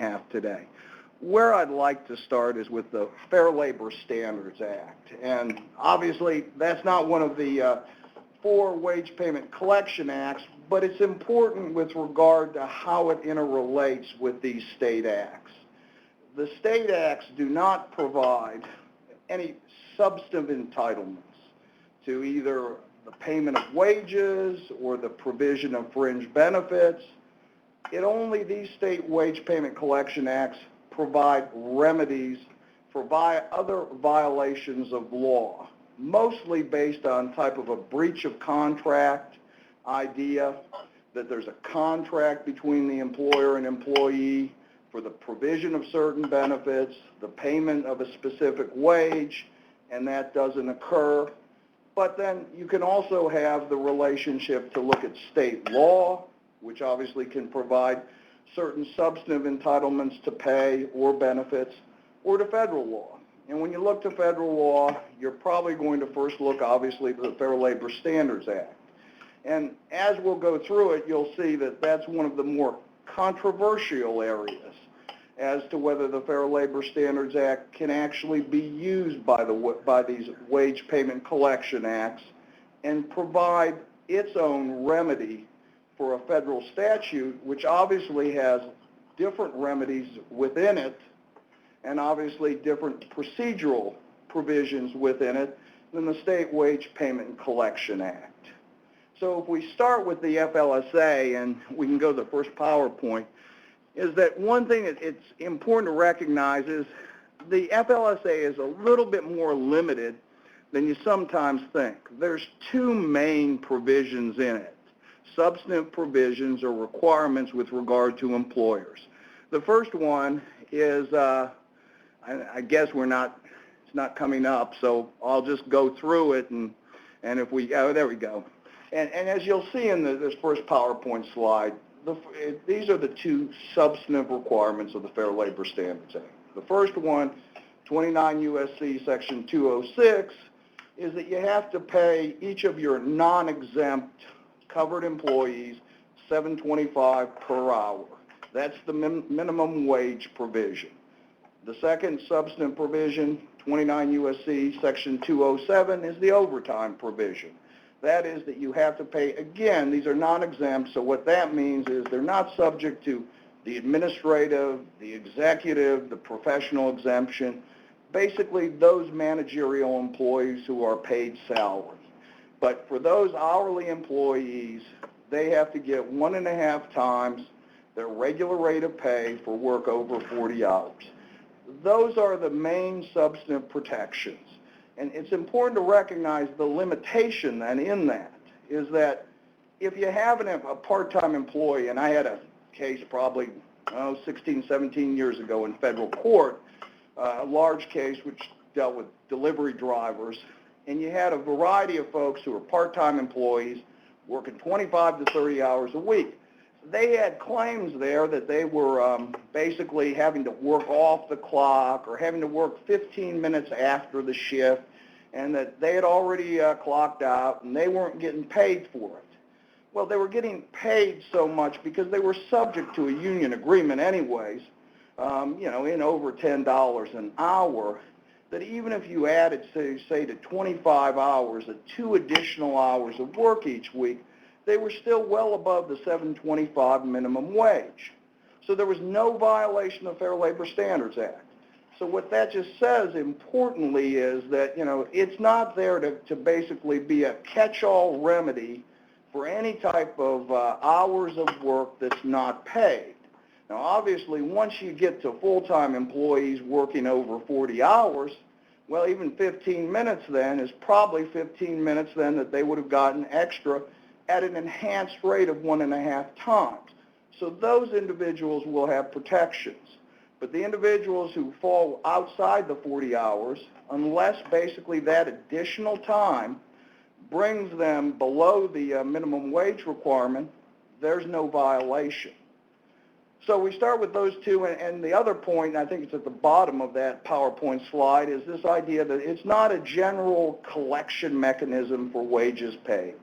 have today. Where I'd like to start is with the Fair Labor Standards Act. And obviously, that's not one of the 4 wage payment collection acts, but it's important with regard to how it interrelates with these state acts. The state acts do not provide any substantive entitlements to either the payment of wages or the provision of fringe benefits. These state wage payment collection acts provide remedies for other violations of law, mostly based on type of a breach of contract idea, that there's a contract between the employer and employee for the provision of certain benefits, the payment of a specific wage, and that doesn't occur. But then you can also have the relationship to look at state law, which obviously can provide certain substantive entitlements to pay or benefits, or to federal law. And when you look to federal law, you're probably going to first look, obviously, to the Fair Labor Standards Act. And as we'll go through it, you'll see that that's one of the more controversial areas as to whether the Fair Labor Standards Act can actually be used by these wage payment collection acts and provide its own remedy for a federal statute, which obviously has different remedies within it and obviously different procedural provisions within it than the State Wage Payment and Collection Act. So if we start with the FLSA, and we can go to the first PowerPoint, is that one thing that it's important to recognize is the FLSA is a little bit more limited than you sometimes think. There's 2 main provisions in it. Substantive provisions or requirements with regard to employers. The first one is, I guess it's not coming up, so I'll just go through it, and if we, there we go. And as you'll see in this first PowerPoint slide, these are the 2 substantive requirements of the Fair Labor Standards Act. The first one, 29 U.S.C. Section 206, is that you have to pay each of your non-exempt covered employees $7.25 per hour. That's the minimum wage provision. The second substantive provision, 29 U.S.C. Section 207, is the overtime provision. That is that you have to pay, again, these are non-exempt, so what that means is they're not subject to the administrative, the executive, the professional exemption, basically those managerial employees who are paid salary. But for those hourly employees, they have to get 1.5 times their regular rate of pay for work over 40 hours. Those are the main substantive protections. And it's important to recognize the limitation then in that is that if you have a part-time employee, and I had a case probably 16, 17 years ago in federal court, a large case which dealt with delivery drivers, and you had a variety of folks who were part-time employees working 25 to 30 hours a week. They had claims there that they were basically having to work off the clock or having to work 15 minutes after the shift, and that they had already clocked out and they weren't getting paid for it. Well, they were getting paid so much because they were subject to a union agreement anyways, in over $10 an hour, that even if you added, say to 25 hours, 2 additional hours of work each week, they were still well above the $7.25 minimum wage. So there was no violation of Fair Labor Standards Act. So what that just says, importantly, is that, it's not there to basically be a catch-all remedy for any type of hours of work that's not paid. Now, obviously, once you get to full-time employees working over 40 hours, well, even 15 minutes then is probably 15 minutes then that they would have gotten extra at an enhanced rate of 1.5 times. So those individuals will have protections. But the individuals who fall outside the 40 hours, unless basically that additional time brings them below the minimum wage requirement, there's no violation. So we start with those 2, and the other point, and I think it's at the bottom of that PowerPoint slide, is this idea that it's not a general collection mechanism for wages paid.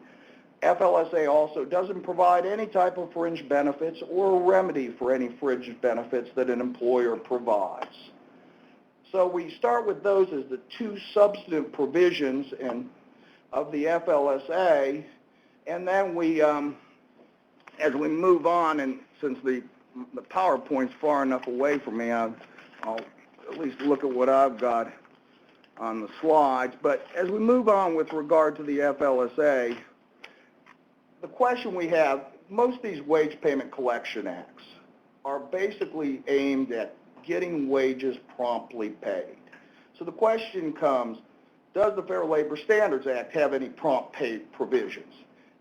FLSA also doesn't provide any type of fringe benefits or remedy for any fringe benefits that an employer provides. So we start with those as the two substantive provisions of the FLSA, and then we, as we move on, and since the PowerPoint's far enough away from me, I'll at least look at what I've got on the slides. But as we move on with regard to the FLSA, the question we have, most of these wage payment collection acts are basically aimed at getting wages promptly paid. So the question comes, does the Fair Labor Standards Act have any prompt pay provisions?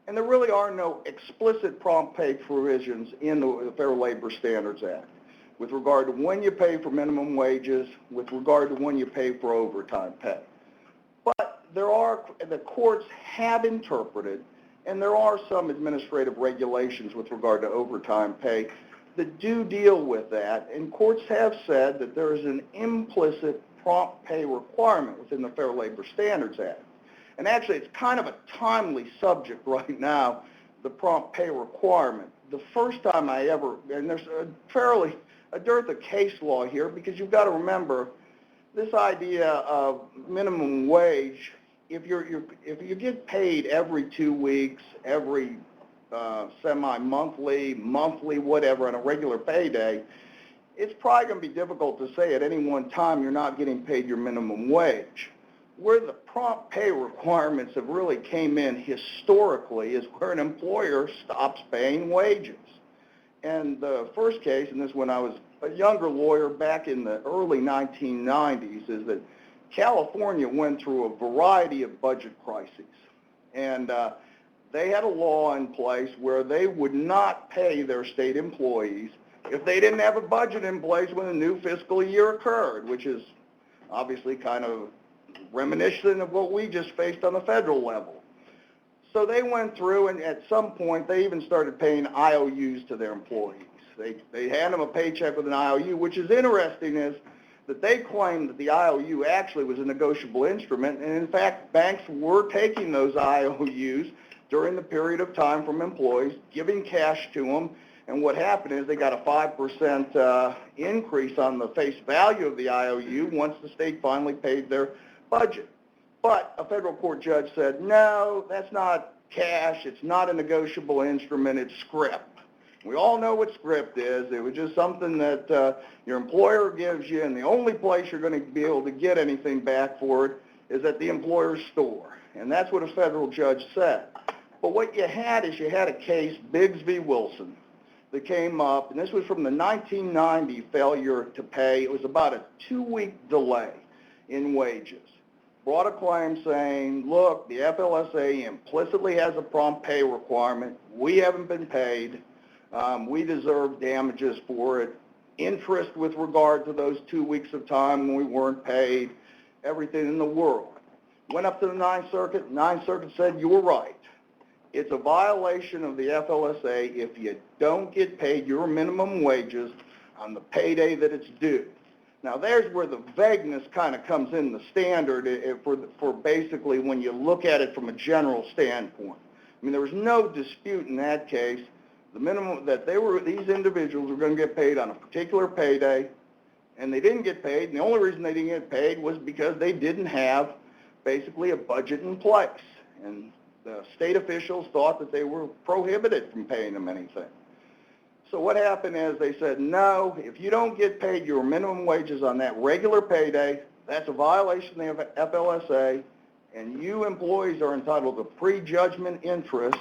And there really are no explicit prompt pay provisions in the Fair Labor Standards Act with regard to when you pay for minimum wages, with regard to when you pay for overtime pay. But the courts have interpreted, and there are some administrative regulations with regard to overtime pay that do deal with that, and courts have said that there is an implicit prompt pay requirement within the Fair Labor Standards Act. And actually, it's kind of a timely subject right now, the prompt pay requirement. The first time I ever, and there's a dearth of case law here, because you've got to remember this idea of minimum wage. If you get paid every 2 weeks, every semi-monthly, monthly, whatever, on a regular payday, it's probably going to be difficult to say at any one time you're not getting paid your minimum wage. Where the prompt pay requirements have really came in historically is where an employer stops paying wages. And the first case, and this when I was a younger lawyer back in the early 1990s, is that California went through a variety of budget crises. And they had a law in place where they would not pay their state employees if they didn't have a budget in place when a new fiscal year occurred, which is obviously kind of reminiscent of what we just faced on the federal level. So they went through, and at some point they even started paying IOUs to their employees. They hand them a paycheck with an IOU, which is interesting is that they claimed that the IOU actually was a negotiable instrument, and in fact banks were taking those IOUs during the period of time from employees, giving cash to them, and what happened is they got a 5% increase on the face value of the IOU once the state finally paid their budget. But a federal court judge said, no, that's not cash, it's not a negotiable instrument, it's scrip. We all know what scrip is. It was just something that your employer gives you, and the only place you're going to be able to get anything back for it is at the employer's store. And that's what a federal judge said. But what you had is you had a case, Biggs v. Wilson, that came up, and this was from the 1990 failure to pay. It was about a 2-week delay in wages. Brought a claim saying, look, the FLSA implicitly has a prompt pay requirement. We haven't been paid. We deserve damages for it. Interest with regard to those 2 weeks of time when we weren't paid, everything in the world. Went up to the Ninth Circuit. Ninth Circuit said, you were right. It's a violation of the FLSA if you don't get paid your minimum wages on the payday that it's due. Now, there's where the vagueness kind of comes in the standard for basically when you look at it from a general standpoint. I mean, there was no dispute in that case. The minimum that these individuals were going to get paid on a particular payday, and they didn't get paid, and the only reason they didn't get paid was because they didn't have basically a budget in place. And the state officials thought that they were prohibited from paying them anything. So what happened is they said, no, if you don't get paid your minimum wages on that regular payday, that's a violation of the FLSA, and you employees are entitled to prejudgment interest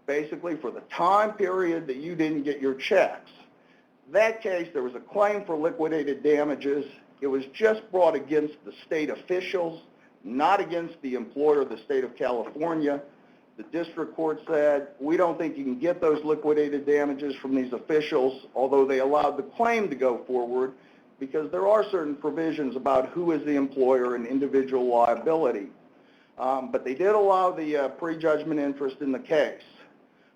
basically for the time period that you didn't get your checks. That case, there was a claim for liquidated damages. It was just brought against the state officials, not against the employer, the state of California. The district court said, we don't think you can get those liquidated damages from these officials, although they allowed the claim to go forward, because there are certain provisions about who is the employer and individual liability. But they did allow the prejudgment interest in the case.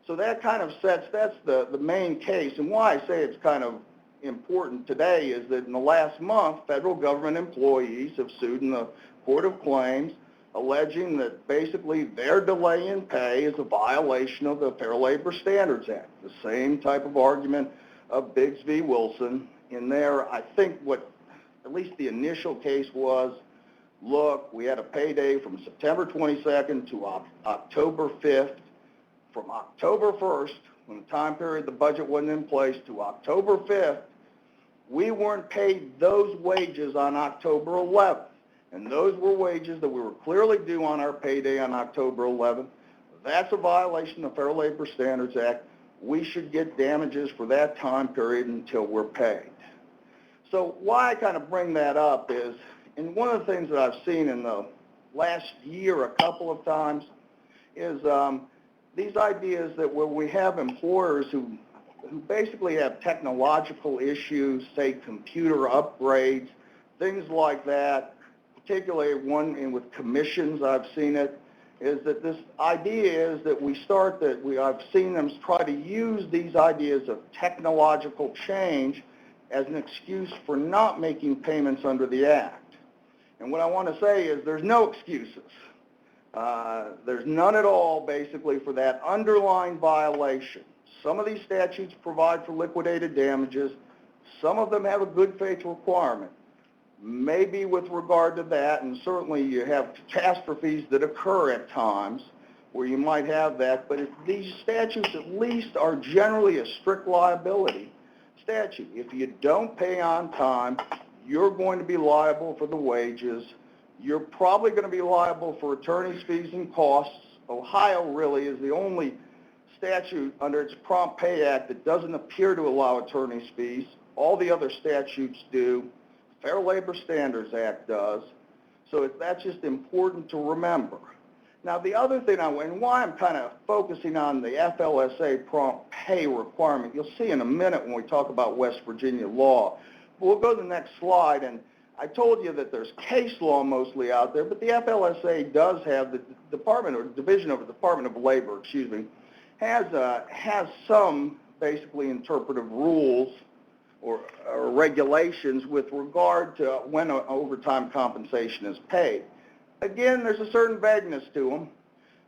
So that kind of that's the main case. And why I say it's kind of important today is that in the last month, federal government employees have sued in the Court of Claims alleging that basically their delay in pay is a violation of the Fair Labor Standards Act. The same type of argument of Biggs v. Wilson. In there, I think what at least the initial case was, look, we had a payday from September 22nd to October 5th. From October 1st, when the time period the budget wasn't in place, to October 5th, we weren't paid those wages on October 11th. And those were wages that we were clearly due on our payday on October 11th. That's a violation of the Fair Labor Standards Act. We should get damages for that time period until we're paid. So why I kind of bring that up is, and one of the things that I've seen in the last year a couple of times is these ideas that when we have employers who basically have technological issues, say computer upgrades, things like that, particularly one with commissions, I've seen it, is that this idea is that I've seen them try to use these ideas of technological change as an excuse for not making payments under the Act. And what I want to say is there's no excuses. There's none at all, basically, for that underlying violation. Some of these statutes provide for liquidated damages. Some of them have a good faith requirement. Maybe with regard to that, and certainly you have catastrophes that occur at times where you might have that, but these statutes at least are generally a strict liability statute. If you don't pay on time, you're going to be liable for the wages. You're probably going to be liable for attorney's fees and costs. Ohio really is the only statute under its Prompt Pay Act that doesn't appear to allow attorney's fees. All the other statutes do. Fair Labor Standards Act does. So that's just important to remember. Now the other thing, and why I'm kind of focusing on the FLSA prompt pay requirement, you'll see in a minute when we talk about West Virginia law. But we'll go to the next slide, and I told you that there's case law mostly out there, but the FLSA does have, the Department or Division of the Department of Labor, has some basically interpretive rules or regulations with regard to when overtime compensation is paid. Again, there's a certain vagueness to them.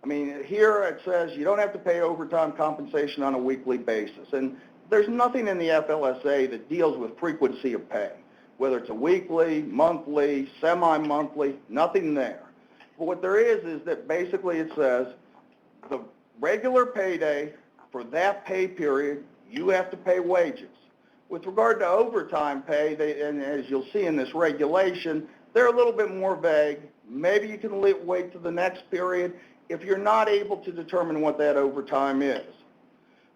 I mean, here it says you don't have to pay overtime compensation on a weekly basis, and there's nothing in the FLSA that deals with frequency of pay, whether it's a weekly, monthly, semi-monthly, nothing there. But what there is that basically it says the regular payday for that pay period, you have to pay wages. With regard to overtime pay, and as you'll see in this regulation, they're a little bit more vague. Maybe you can wait to the next period if you're not able to determine what that overtime is.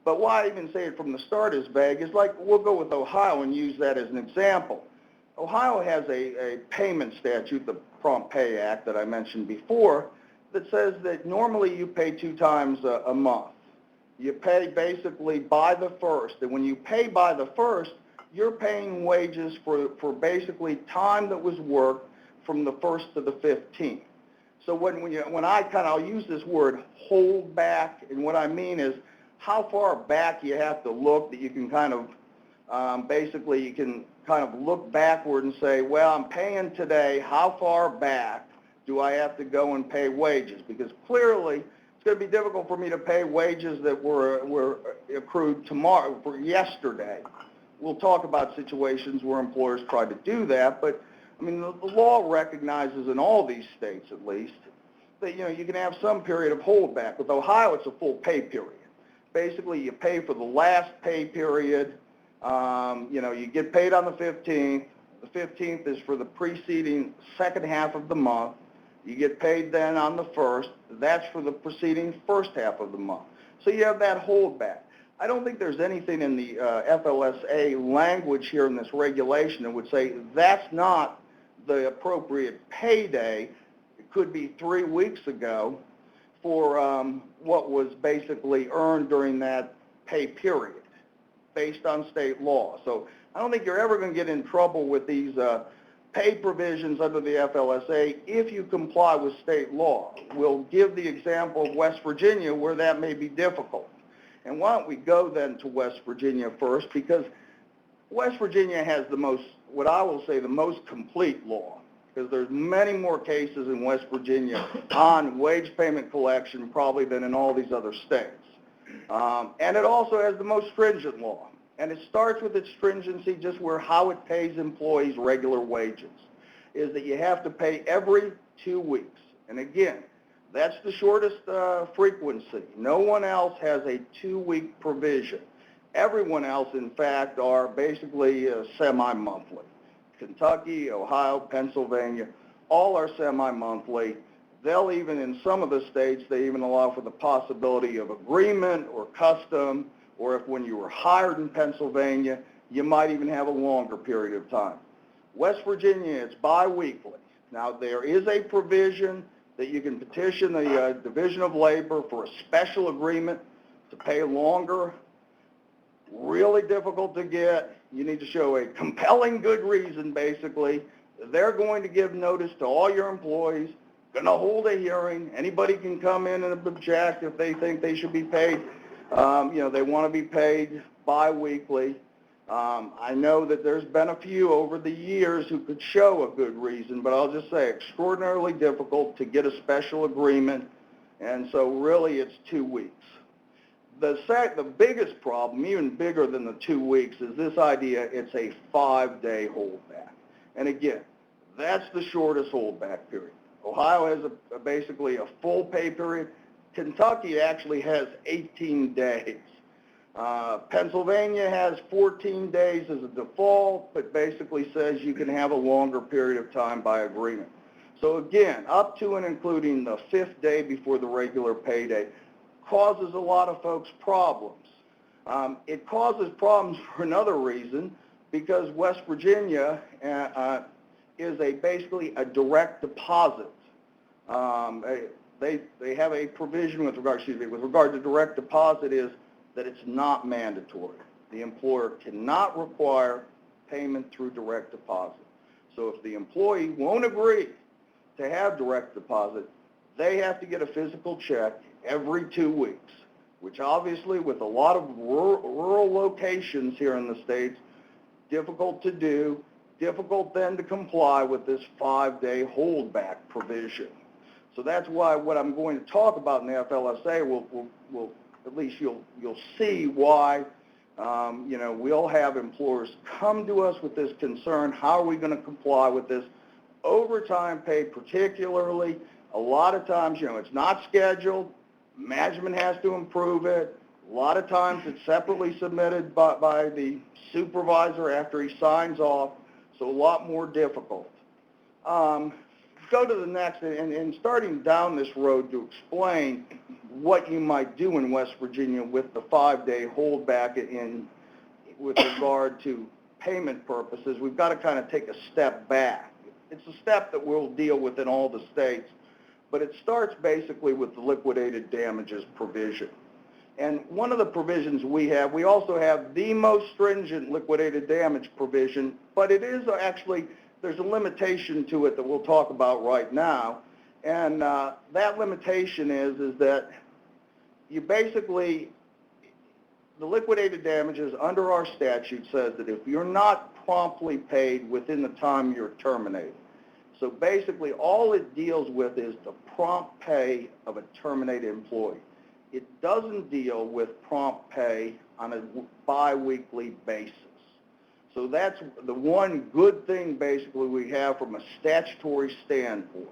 But why I even say it from the start is vague is like, we'll go with Ohio and use that as an example. Ohio has a payment statute, the Prompt Pay Act that I mentioned before, that says that normally you pay 2 times a month. You pay basically by the 1st, and when you pay by the 1st, you're paying wages for basically time that was worked from the 1st to the 15th. So I'll use this word hold back, and what I mean is how far back you have to look that you can kind of, basically you can kind of look backward and say, well, I'm paying today, how far back do I have to go and pay wages? Because clearly, it's going to be difficult for me to pay wages that were accrued tomorrow, for yesterday. We'll talk about situations where employers try to do that, but I mean, the law recognizes in all these states at least that, you can have some period of holdback. With Ohio, it's a full pay period. Basically, you pay for the last pay period. You get paid on the 15th. The 15th is for the preceding second half of the month. You get paid then on the 1st. That's for the preceding first half of the month. So you have that holdback. I don't think there's anything in the FLSA language here in this regulation that would say that's not the appropriate payday. It could be 3 weeks ago for what was basically earned during that pay period based on state law. So I don't think you're ever going to get in trouble with these pay provisions under the FLSA if you comply with state law. We'll give the example of West Virginia where that may be difficult. And why don't we go then to West Virginia first, because West Virginia has the most, what I will say, the most complete law. because there's many more cases in West Virginia on wage payment collection probably than in all these other states. And it also has the most stringent law. And it starts with its stringency just where how it pays employees regular wages, is that you have to pay every 2 weeks. And again, that's the shortest frequency. No one else has a 2-week provision. Everyone else, in fact, are basically semi-monthly. Kentucky, Ohio, Pennsylvania, all are semi-monthly. They'll even, in some of the states, they even allow for the possibility of agreement or custom, or if when you were hired in Pennsylvania, you might even have a longer period of time. West Virginia, it's biweekly. Now, there is a provision that you can petition the Division of Labor for a special agreement to pay longer. Really difficult to get. You need to show a compelling good reason, basically. They're going to give notice to all your employees, going to hold a hearing. Anybody can come in and object if they think they should be paid. They want to be paid biweekly. I know that there's been a few over the years who could show a good reason, but I'll just say extraordinarily difficult to get a special agreement, and so really it's 2 weeks. The biggest problem, even bigger than the 2 weeks, is this idea it's a 5-day holdback. And again, that's the shortest holdback period. Ohio has basically a full pay period. Kentucky actually has 18 days. Pennsylvania has 14 days as a default, but basically says you can have a longer period of time by agreement. So again, up to and including the 5th day before the regular payday causes a lot of folks problems. It causes problems for another reason, because West Virginia is basically a direct deposit. They have a provision with regard to direct deposit is that it's not mandatory. The employer cannot require payment through direct deposit. So if the employee won't agree to have direct deposit, they have to get a physical check every 2 weeks, which obviously with a lot of rural locations here in the States, difficult to do, difficult then to comply with this 5-day holdback provision. So that's why what I'm going to talk about in the FLSA will at least you'll see why we'll have employers come to us with this concern. How are we going to comply with this? Overtime pay particularly, a lot of times, it's not scheduled. Management has to improve it. A lot of times it's separately submitted by the supervisor after he signs off, so a lot more difficult. Go to the next, and starting down this road to explain what you might do in West Virginia with the 5-day holdback with regard to payment purposes, we've got to kind of take a step back. It's a step that we'll deal with in all the states, but it starts basically with the liquidated damages provision. And one of the provisions we also have the most stringent liquidated damage provision, but it is actually, there's a limitation to it that we'll talk about right now. And that limitation is that you basically, the liquidated damages under our statute says that if you're not promptly paid within the time you're terminated, so basically all it deals with is the prompt pay of a terminated employee. It doesn't deal with prompt pay on a biweekly basis. So that's the one good thing basically we have from a statutory standpoint.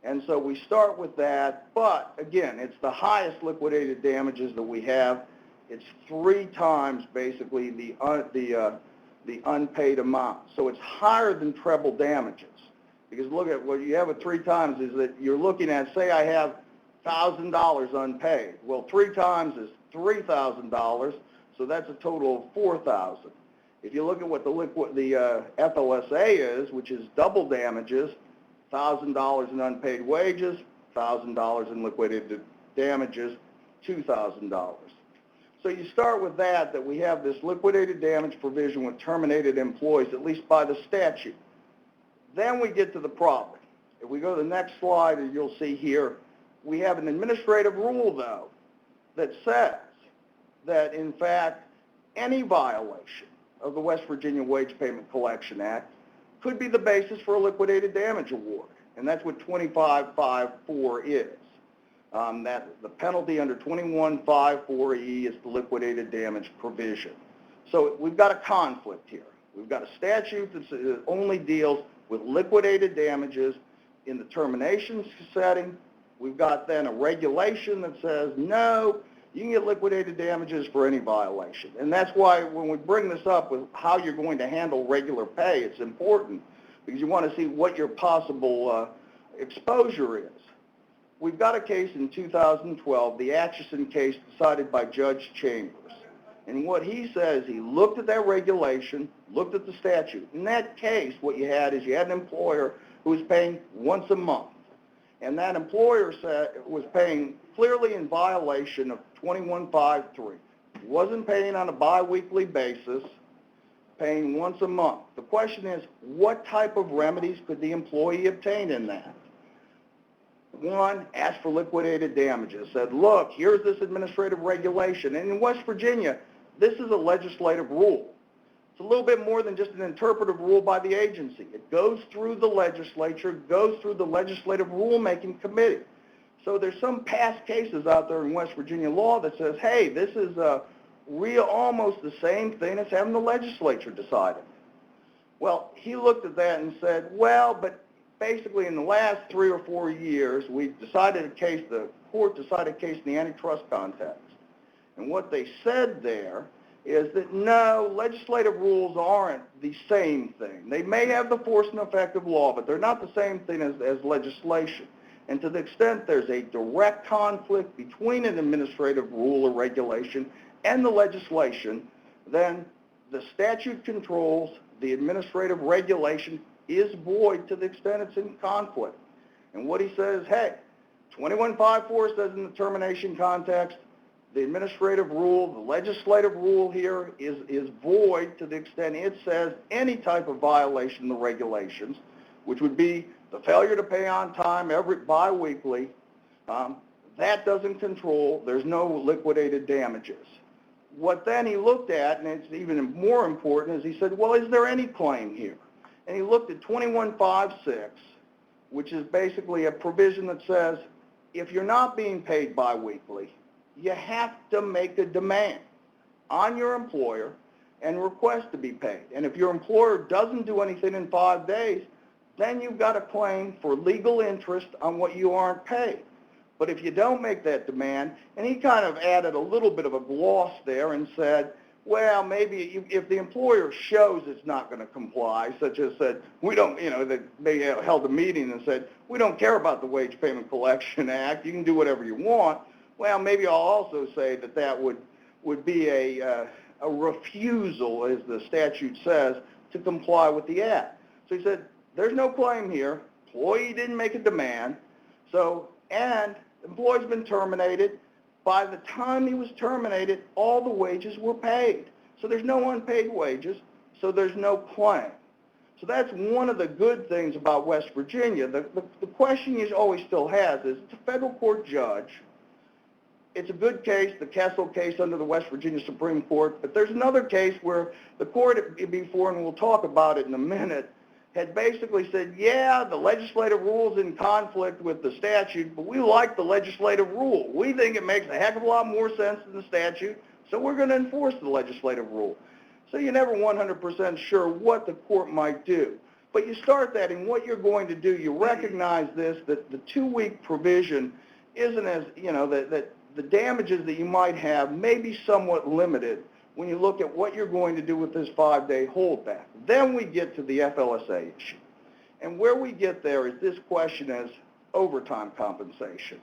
And so we start with that, but again, it's the highest liquidated damages that we have. It's 3 times basically the unpaid amount. So it's higher than treble damages. Because look at what you have at 3 times is that you're looking at, say I have $1,000 unpaid. Well, 3 times is $3,000, so that's a total of $4,000. If you look at what the FLSA is, which is double damages, $1,000 in unpaid wages, $1,000 in liquidated damages, $2,000. So you start with that we have this liquidated damage provision with terminated employees, at least by the statute. Then we get to the problem. If we go to the next slide, you'll see here, we have an administrative rule, though, that says that, in fact, any violation of the West Virginia Wage Payment Collection Act could be the basis for a liquidated damage award, and that's what 2554 is. That the penalty under 2154E is the liquidated damage provision. So we've got a conflict here. We've got a statute that only deals with liquidated damages in the termination setting. We've got then a regulation that says, no, you can get liquidated damages for any violation. And that's why when we bring this up with how you're going to handle regular pay, it's important because you want to see what your possible exposure is. We've got a case in 2012, the Atchison case decided by Judge Chambers. And what he says, he looked at that regulation, looked at the statute. In that case, what you had is you had an employer who was paying once a month. And that employer was paying clearly in violation of 2153. Wasn't paying on a biweekly basis, paying once a month. The question is, what type of remedies could the employee obtain in that? One, asked for liquidated damages, said, look, here's this administrative regulation. And in West Virginia, this is a legislative rule. It's a little bit more than just an interpretive rule by the agency. It goes through the legislature, goes through the legislative rulemaking committee. So there's some past cases out there in West Virginia law that says, hey, this is almost the same thing as having the legislature decide it. Well, he looked at that and said, well, but basically in the last 3 or 4 years, we decided a case, the court decided a case in the antitrust context. And what they said there is that no, legislative rules aren't the same thing. They may have the force and effect of law, but they're not the same thing as legislation. And to the extent there's a direct conflict between an administrative rule or regulation and the legislation, then the statute controls, the administrative regulation is void to the extent it's in conflict. And what he says, hey, 2154 says in the termination context, the administrative rule, the legislative rule here is void to the extent it says any type of violation of the regulations, which would be the failure to pay on time every biweekly, that doesn't control, there's no liquidated damages. What then he looked at, and it's even more important, is he said, well, is there any claim here? And he looked at 2156, which is basically a provision that says if you're not being paid biweekly, you have to make a demand on your employer and request to be paid. And if your employer doesn't do anything in 5 days, then you've got a claim for legal interest on what you aren't paid. But if you don't make that demand, and he kind of added a little bit of a gloss there and said, well, maybe if the employer shows it's not going to comply, such as said, we don't, they held a meeting and said, we don't care about the Wage Payment Collection Act, you can do whatever you want. Well, maybe I'll also say that would be a refusal, as the statute says, to comply with the act. So he said, there's no claim here, employee didn't make a demand, and the employee's been terminated. By the time he was terminated, all the wages were paid. So there's no unpaid wages, so there's no claim. So that's one of the good things about West Virginia. The question he always still has is, it's a federal court judge. It's a good case, the Kessel case under the West Virginia Supreme Court, but there's another case where the court before, and we'll talk about it in a minute, had basically said, yeah, the legislative rule's in conflict with the statute, but we like the legislative rule. We think it makes a heck of a lot more sense than the statute, so we're going to enforce the legislative rule. So you're never 100% sure what the court might do. But you start that, and what you're going to do, you recognize this, that the 2-week provision isn't as, that the damages that you might have may be somewhat limited when you look at what you're going to do with this 5-day holdback. Then we get to the FLSA issue. And where we get there is this question as overtime compensation.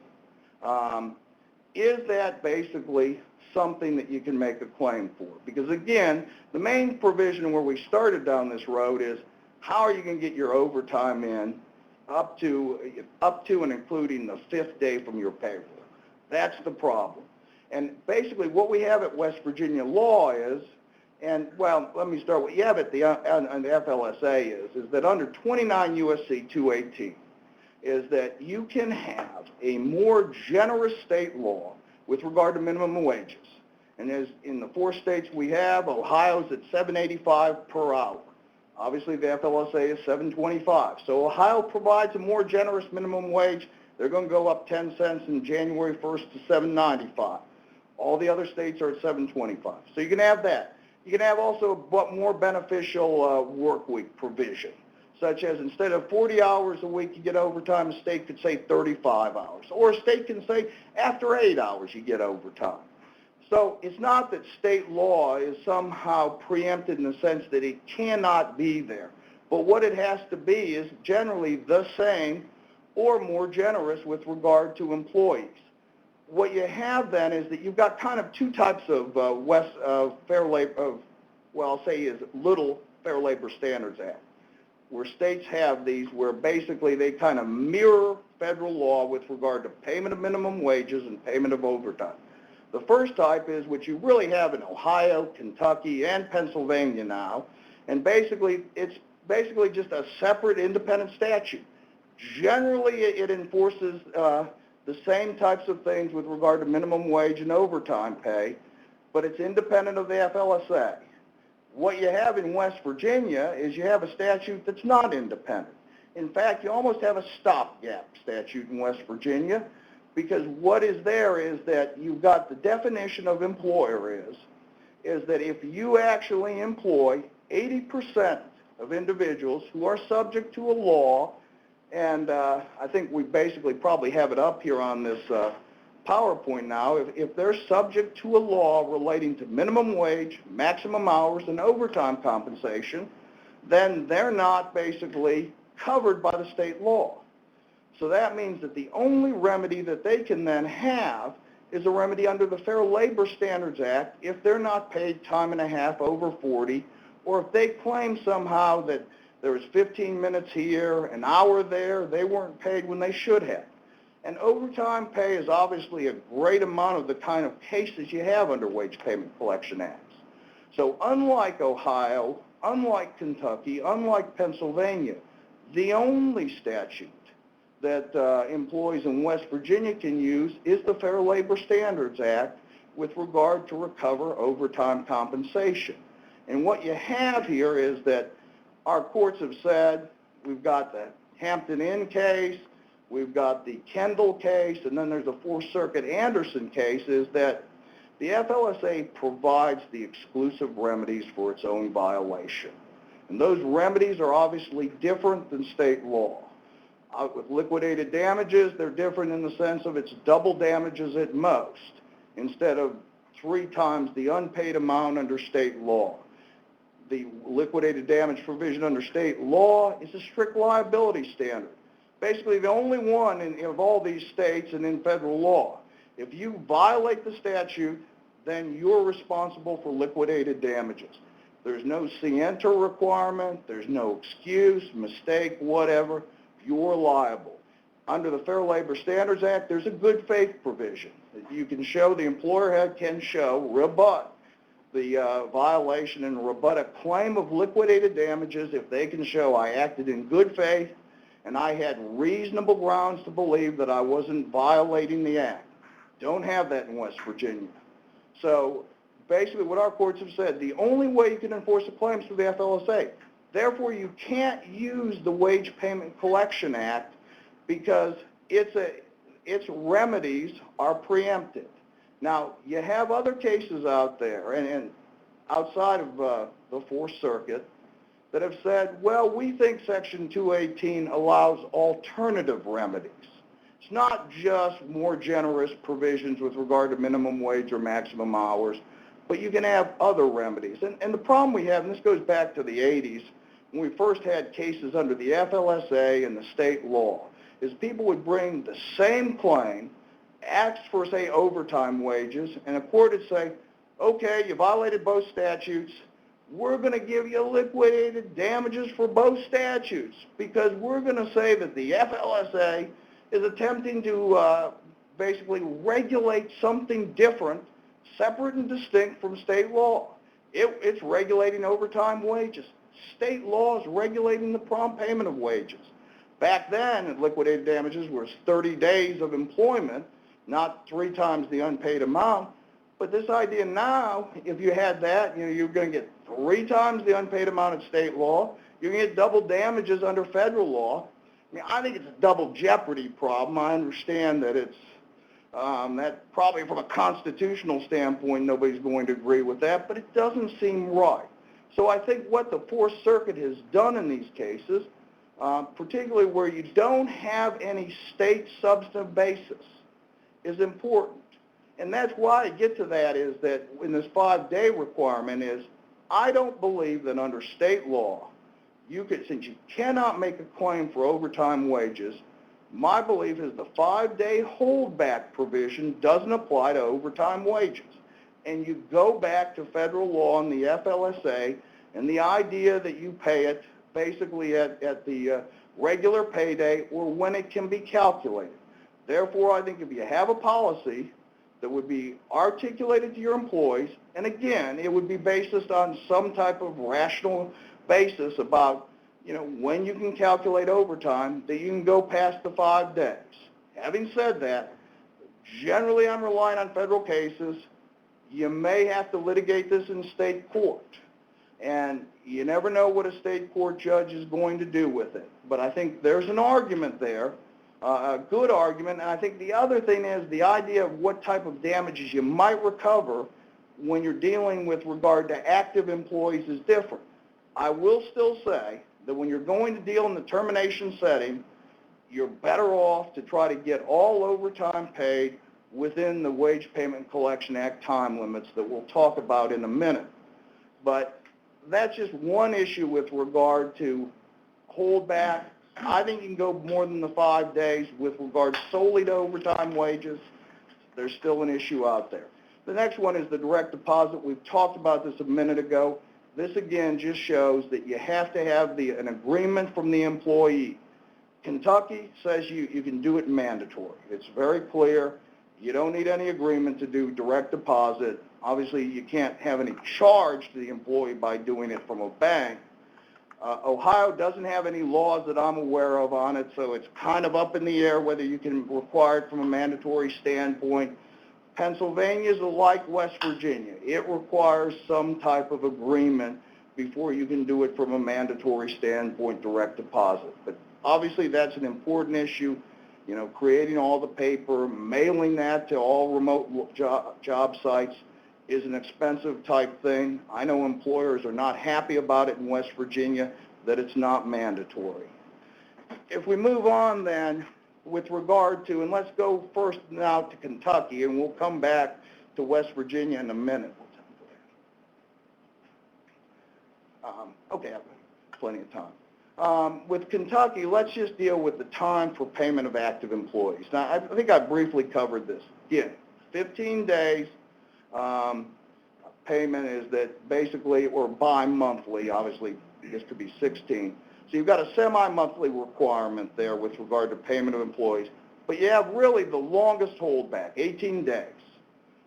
Is that basically something that you can make a claim for? Because again, the main provision where we started down this road is how are you going to get your overtime in up to and including the 5th day from your payroll? That's the problem. And basically what we have at West Virginia law is, and well, let me start, what you have at the FLSA is that under 29 U.S.C. 218 is that you can have a more generous state law with regard to minimum wages. And as in the 4 states we have, Ohio's at $7.85 per hour. Obviously, the FLSA is $7.25. So Ohio provides a more generous minimum wage. They're going to go up 10 cents in January 1st to $7.95. All the other states are at $7.25. So you can have that. You can have also a more beneficial work week provision, such as instead of 40 hours a week you get overtime, a state could say 35 hours. Or a state can say after 8 hours you get overtime. So it's not that state law is somehow preempted in the sense that it cannot be there. But what it has to be is generally the same or more generous with regard to employees. What you have then is that you've got kind of two types of fair labor, I'll say is Little Fair Labor Standards Act, where states have these where basically they kind of mirror federal law with regard to payment of minimum wages and payment of overtime. The first type is what you really have in Ohio, Kentucky, and Pennsylvania now, and basically it's basically just a separate independent statute. Generally it enforces the same types of things with regard to minimum wage and overtime pay, but it's independent of the FLSA. What you have in West Virginia is you have a statute that's not independent. In fact, you almost have a stopgap statute in West Virginia, because what is there is that you've got the definition of employer is that if you actually employ 80% of individuals who are subject to a law, and I think we basically probably have it up here on this PowerPoint now, if they're subject to a law relating to minimum wage, maximum hours, and overtime compensation, then they're not basically covered by the state law. So that means that the only remedy that they can then have is a remedy under the Fair Labor Standards Act if they're not paid time and a half over 40, or if they claim somehow that there was 15 minutes here, an hour there, they weren't paid when they should have. And overtime pay is obviously a great amount of the kind of cases you have under Wage Payment Collection Acts. So unlike Ohio, unlike Kentucky, unlike Pennsylvania, the only statute that employees in West Virginia can use is the Fair Labor Standards Act with regard to recover overtime compensation. And what you have here is that our courts have said, we've got the Hampton Inn case, we've got the Kendall case, and then there's a Fourth Circuit Anderson case, is that the FLSA provides the exclusive remedies for its own violation. And those remedies are obviously different than state law. With liquidated damages, they're different in the sense of it's double damages at most, instead of 3 times the unpaid amount under state law. The liquidated damage provision under state law is a strict liability standard. Basically the only one of all these states and in federal law. If you violate the statute, then you're responsible for liquidated damages. There's no scienter requirement, there's no excuse, mistake, whatever. You're liable. Under the Fair Labor Standards Act, there's a good faith provision. You can show, the employer can show, rebut the violation and rebut a claim of liquidated damages if they can show I acted in good faith and I had reasonable grounds to believe that I wasn't violating the act. Don't have that in West Virginia. So basically what our courts have said, the only way you can enforce a claim is through the FLSA. Therefore, you can't use the Wage Payment Collection Act because its remedies are preempted. Now, you have other cases out there and outside of the Fourth Circuit that have said, well, we think Section 218 allows alternative remedies. It's not just more generous provisions with regard to minimum wage or maximum hours, but you can have other remedies. And the problem we have, and this goes back to the 80s, when we first had cases under the FLSA and the state law, is people would bring the same claim, ask for, say, overtime wages, and a court would say, okay, you violated both statutes, we're going to give you liquidated damages for both statutes because we're going to say that the FLSA is attempting to basically regulate something different, separate and distinct from state law. It's regulating overtime wages. State law is regulating the prompt payment of wages. Back then, liquidated damages was 30 days of employment, not 3 times the unpaid amount. But this idea now, if you had that, you're going to get 3 times the unpaid amount at state law. You're going to get double damages under federal law. I mean, I think it's a double jeopardy problem. I understand that it's, that probably from a constitutional standpoint, nobody's going to agree with that, but it doesn't seem right. So I think what the Fourth Circuit has done in these cases, particularly where you don't have any state substantive basis, is important. And that's why I get to that is that in this 5-day requirement is, I don't believe that under state law, you could, since you cannot make a claim for overtime wages, my belief is the 5-day holdback provision doesn't apply to overtime wages. And you go back to federal law and the FLSA and the idea that you pay it basically at the regular payday or when it can be calculated. Therefore, I think if you have a policy that would be articulated to your employees, and again, it would be based on some type of rational basis about, you know, when you can calculate overtime, that you can go past the 5 days. Having said that, generally I'm relying on federal cases. You may have to litigate this in state court, and you never know what a state court judge is going to do with it. But I think there's an argument there, a good argument, and I think the other thing is the idea of what type of damages you might recover when you're dealing with regard to active employees is different. I will still say that when you're going to deal in the termination setting, you're better off to try to get all overtime paid within the Wage Payment Collection Act time limits that we'll talk about in a minute. But that's just one issue with regard to holdback. I think you can go more than the 5 days with regard solely to overtime wages. There's still an issue out there. The next one is the direct deposit. We've talked about this a minute ago. This again just shows that you have to have an agreement from the employee. Kentucky says you can do it mandatory. It's very clear. You don't need any agreement to do direct deposit. Obviously, you can't have any charge to the employee by doing it from a bank. Ohio doesn't have any laws that I'm aware of on it, so it's kind of up in the air whether you can require it from a mandatory standpoint. Pennsylvania is like West Virginia. It requires some type of agreement before you can do it from a mandatory standpoint, direct deposit. But obviously that's an important issue, you know, creating all the paper, mailing that to all remote job sites is an expensive type thing. I know employers are not happy about it in West Virginia, that it's not mandatory. If we move on then, with regard to, and let's go first now to Kentucky, and we'll come back to West Virginia in a minute. Okay, I have plenty of time. With Kentucky, let's just deal with the time for payment of active employees. Now, I think I briefly covered this. Again, 15 days payment is that basically, or bi-monthly, obviously, this could be 16. So you've got a semi-monthly requirement there with regard to payment of employees, but you have really the longest holdback, 18 days,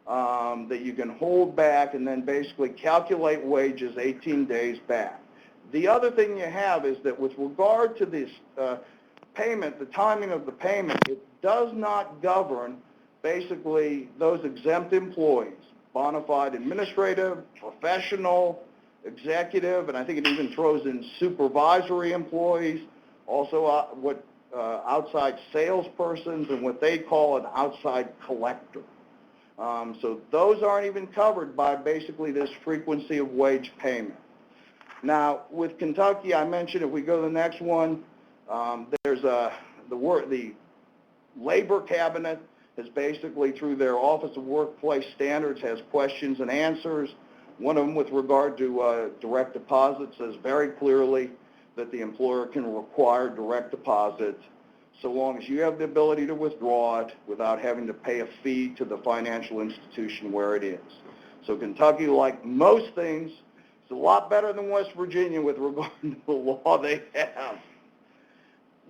that you can hold back and then basically calculate wages 18 days back. The other thing you have is that with regard to this payment, the timing of the payment, it does not govern basically those exempt employees, bona fide administrative, professional, executive, and I think it even throws in supervisory employees, also outside salespersons and what they call an outside collector. So those aren't even covered by basically this frequency of wage payment. Now, with Kentucky, I mentioned if we go to the next one, there's the Labor Cabinet has basically, through their Office of Workplace Standards, has questions and answers. One of them with regard to direct deposit says very clearly that the employer can require direct deposit so long as you have the ability to withdraw it without having to pay a fee to the financial institution where it is. So Kentucky, like most things, is a lot better than West Virginia with regard to the law they have.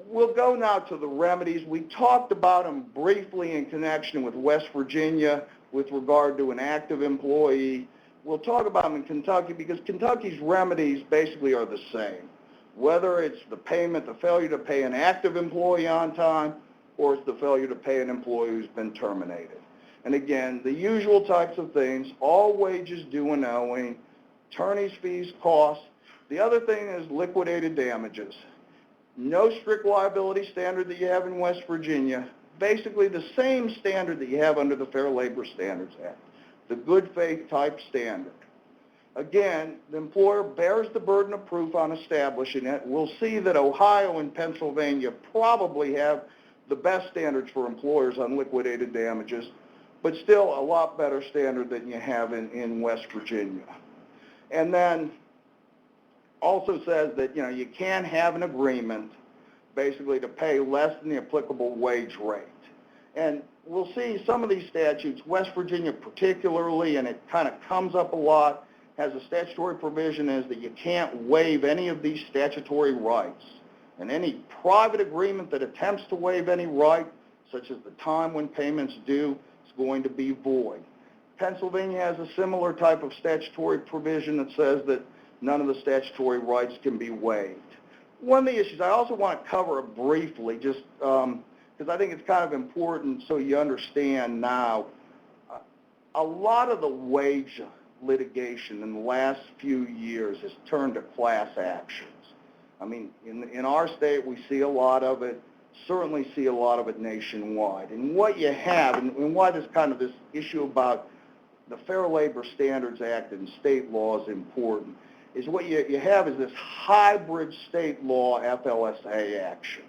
We'll go now to the remedies. We talked about them briefly in connection with West Virginia with regard to an active employee. We'll talk about them in Kentucky because Kentucky's remedies basically are the same. Whether it's the payment, the failure to pay an active employee on time, or it's the failure to pay an employee who's been terminated. And again, the usual types of things, all wages due and owing, attorney's fees, costs, The other thing is liquidated damages. No strict liability standard that you have in West Virginia, basically the same standard that you have under the Fair Labor Standards Act, the good faith type standard. Again, the employer bears the burden of proof on establishing it. We'll see that Ohio and Pennsylvania probably have the best standards for employers on liquidated damages, but still a lot better standard than you have in West Virginia. And then also says that, you can have an agreement basically to pay less than the applicable wage rate. And we'll see some of these statutes, West Virginia particularly, and it kind of comes up a lot, has a statutory provision is that you can't waive any of these statutory rights. And any private agreement that attempts to waive any right, such as the time when payments due, is going to be void. Pennsylvania has a similar type of statutory provision that says that none of the statutory rights can be waived. One of the issues I also want to cover briefly, just because I think it's kind of important so you understand now, a lot of the wage litigation in the last few years has turned to class actions. I mean, in our state, we see a lot of it, certainly see a lot of it nationwide. And what you have, and why this kind of this issue about the Fair Labor Standards Act and state law is important, is what you have is this hybrid state law FLSA action.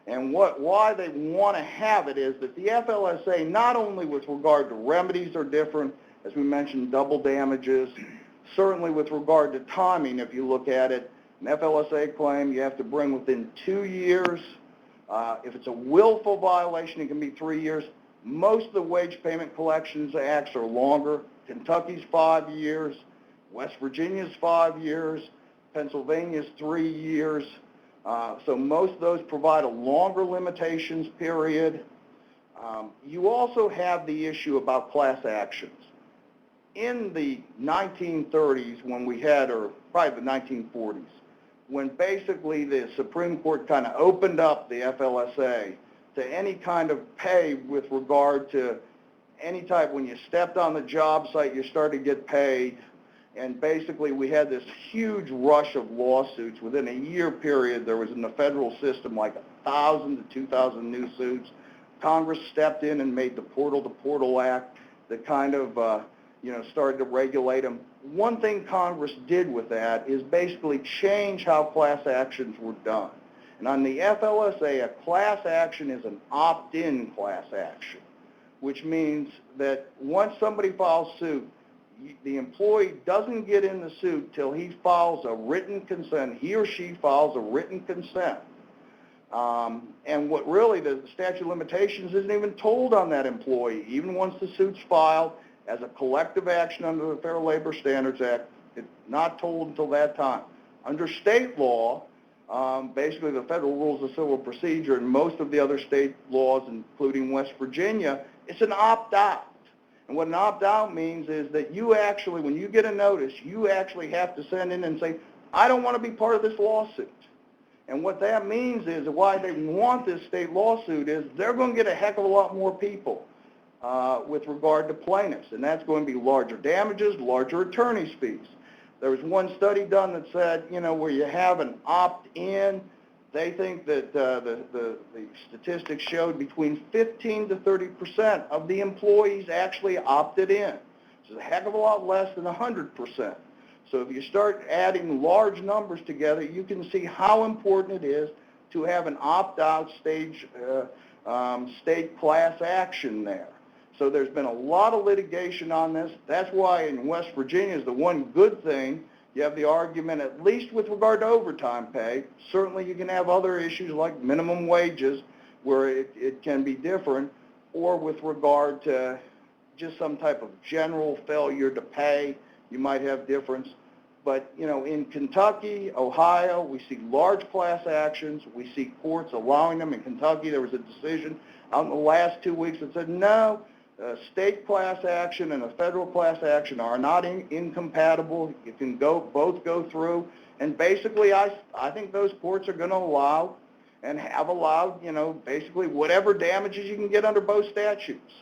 And why they want to have it is that the FLSA, not only with regard to remedies are different, as we mentioned, double damages, certainly with regard to timing, if you look at it, an FLSA claim you have to bring within 2 years. If it's a willful violation, it can be 3 years. Most of the Wage Payment Collections Acts are longer. Kentucky's 5 years. West Virginia's 5 years. Pennsylvania's 3 years. So most of those provide a longer limitations period. You also have the issue about class actions. In the 1930s when we had, or probably the 1940s, when basically the Supreme Court kind of opened up the FLSA to any kind of pay with regard to any type, when you stepped on the job site, you started to get paid. And basically we had this huge rush of lawsuits. Within a year period, there was in the federal system like 1,000 to 2,000 new suits. Congress stepped in and made the Portal to Portal Act that kind of, started to regulate them. One thing Congress did with that is basically change how class actions were done. And on the FLSA, a class action is an opt-in class action, which means that once somebody files suit, the employee doesn't get in the suit till he files a written consent. He or she files a written consent. And what really the statute of limitations isn't even told on that employee. Even once the suit's filed as a collective action under the Fair Labor Standards Act, it's not told until that time. Under state law, basically the federal rules of civil procedure and most of the other state laws, including West Virginia, it's an opt-out. And what an opt-out means is that you actually, when you get a notice, you actually have to send in and say, I don't want to be part of this lawsuit. And what that means is why they want this state lawsuit is they're going to get a heck of a lot more people with regard to plaintiffs. And that's going to be larger damages, larger attorney's fees. There was one study done that said, where you have an opt-in, they think that the statistics showed between 15 to 30% of the employees actually opted in. It's a heck of a lot less than 100%. So if you start adding large numbers together, you can see how important it is to have an opt-out state class action there. So there's been a lot of litigation on this. That's why in West Virginia is the one good thing. You have the argument, at least with regard to overtime pay. Certainly you can have other issues like minimum wages where it can be different, or with regard to just some type of general failure to pay, you might have difference. But, in Kentucky, Ohio, we see large class actions. We see courts allowing them. In Kentucky, there was a decision out in the last 2 weeks that said, no, a state class action and a federal class action are not incompatible. You can both go through. And basically, I think those courts are going to allow and have allowed, basically whatever damages you can get under both statutes.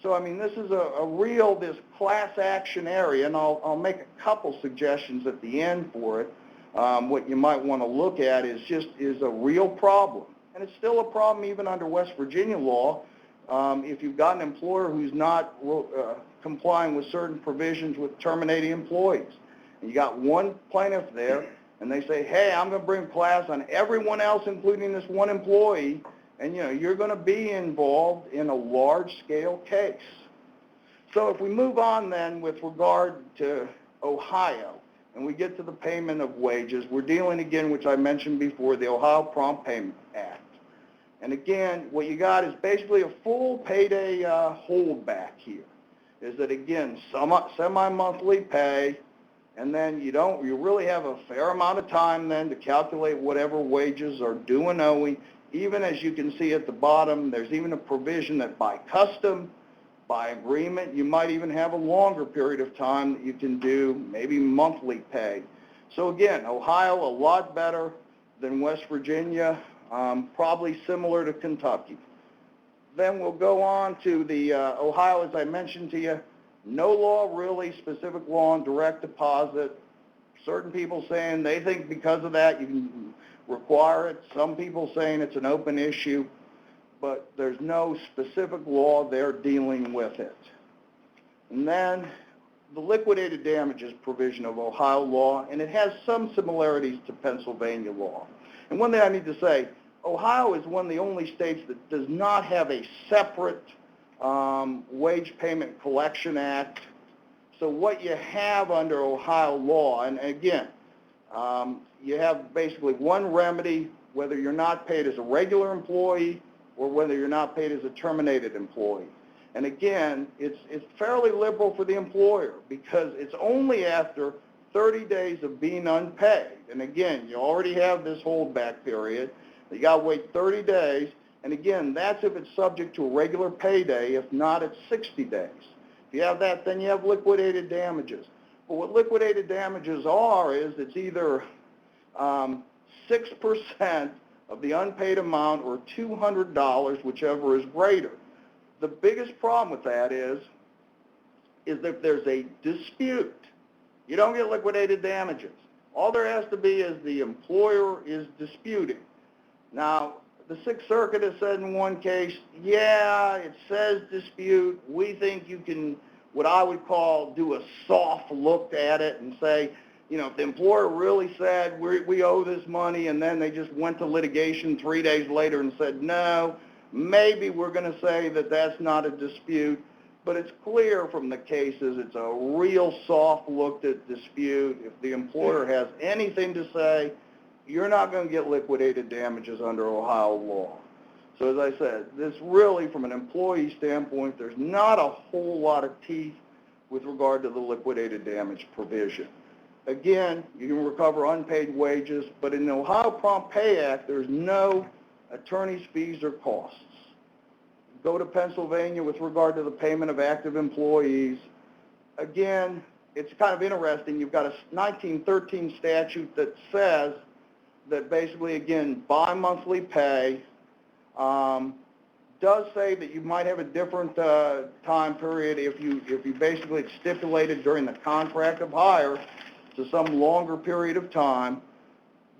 So, I mean, this is this class action area, and I'll make a couple suggestions at the end for it. what you might want to look at is a real problem. And it's still a problem even under West Virginia law. If you've got an employer who's not complying with certain provisions with terminating employees, and you got one plaintiff there, and they say, hey, I'm going to bring class on everyone else, including this one employee, and you're going to be involved in a large-scale case. So if we move on then with regard to Ohio, and we get to the payment of wages, we're dealing again, which I mentioned before, the Ohio Prompt Payment Act. And again, what you got is basically a full payday holdback here. Is that again, semi-monthly pay, and then you really have a fair amount of time then to calculate whatever wages are due and owing. Even as you can see at the bottom, there's even a provision that by custom, by agreement, you might even have a longer period of time that you can do maybe monthly pay. So again, Ohio a lot better than West Virginia, probably similar to Kentucky. Then we'll go on to the Ohio, as I mentioned to you, no law really, specific law on direct deposit. Certain people saying they think because of that you can require it. Some people saying it's an open issue, but there's no specific law there dealing with it. And then the liquidated damages provision of Ohio law, and it has some similarities to Pennsylvania law. And one thing I need to say, Ohio is one of the only states that does not have a separate Wage Payment Collection Act. So what you have under Ohio law, and again, you have basically one remedy, whether you're not paid as a regular employee or whether you're not paid as a terminated employee. And again, it's fairly liberal for the employer because it's only after 30 days of being unpaid. And again, you already have this holdback period. You got to wait 30 days. And again, that's if it's subject to a regular payday. If not, it's 60 days. If you have that, then you have liquidated damages. But what liquidated damages are is it's either 6% of the unpaid amount or $200, whichever is greater. The biggest problem with that is that there's a dispute. You don't get liquidated damages. All there has to be is the employer is disputing. Now, the Sixth Circuit has said in one case, yeah, it says dispute. We think you can, what I would call, do a soft look at it and say, if the employer really said we owe this money and then they just went to litigation 3 days later and said, no, maybe we're going to say that that's not a dispute. But it's clear from the cases it's a real soft looked at dispute. If the employer has anything to say, you're not going to get liquidated damages under Ohio law. So as I said, this really, from an employee standpoint, there's not a whole lot of teeth with regard to the liquidated damage provision. Again, you can recover unpaid wages, but in the Ohio Prompt Pay Act, there's no attorney's fees or costs. Go to Pennsylvania with regard to the payment of active employees. Again, it's kind of interesting. You've got a 1913 statute that says that basically, again, bi-monthly pay does say that you might have a different time period if you basically stipulated during the contract of hire to some longer period of time.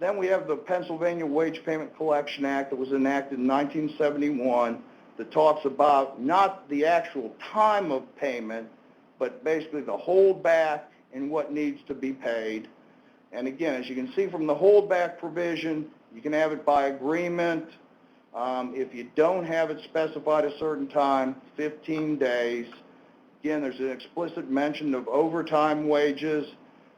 Then we have the Pennsylvania Wage Payment Collection Act that was enacted in 1971 that talks about not the actual time of payment, but basically the holdback and what needs to be paid. And again, as you can see from the holdback provision, you can have it by agreement. If you don't have it specified a certain time, 15 days. Again, there's an explicit mention of overtime wages.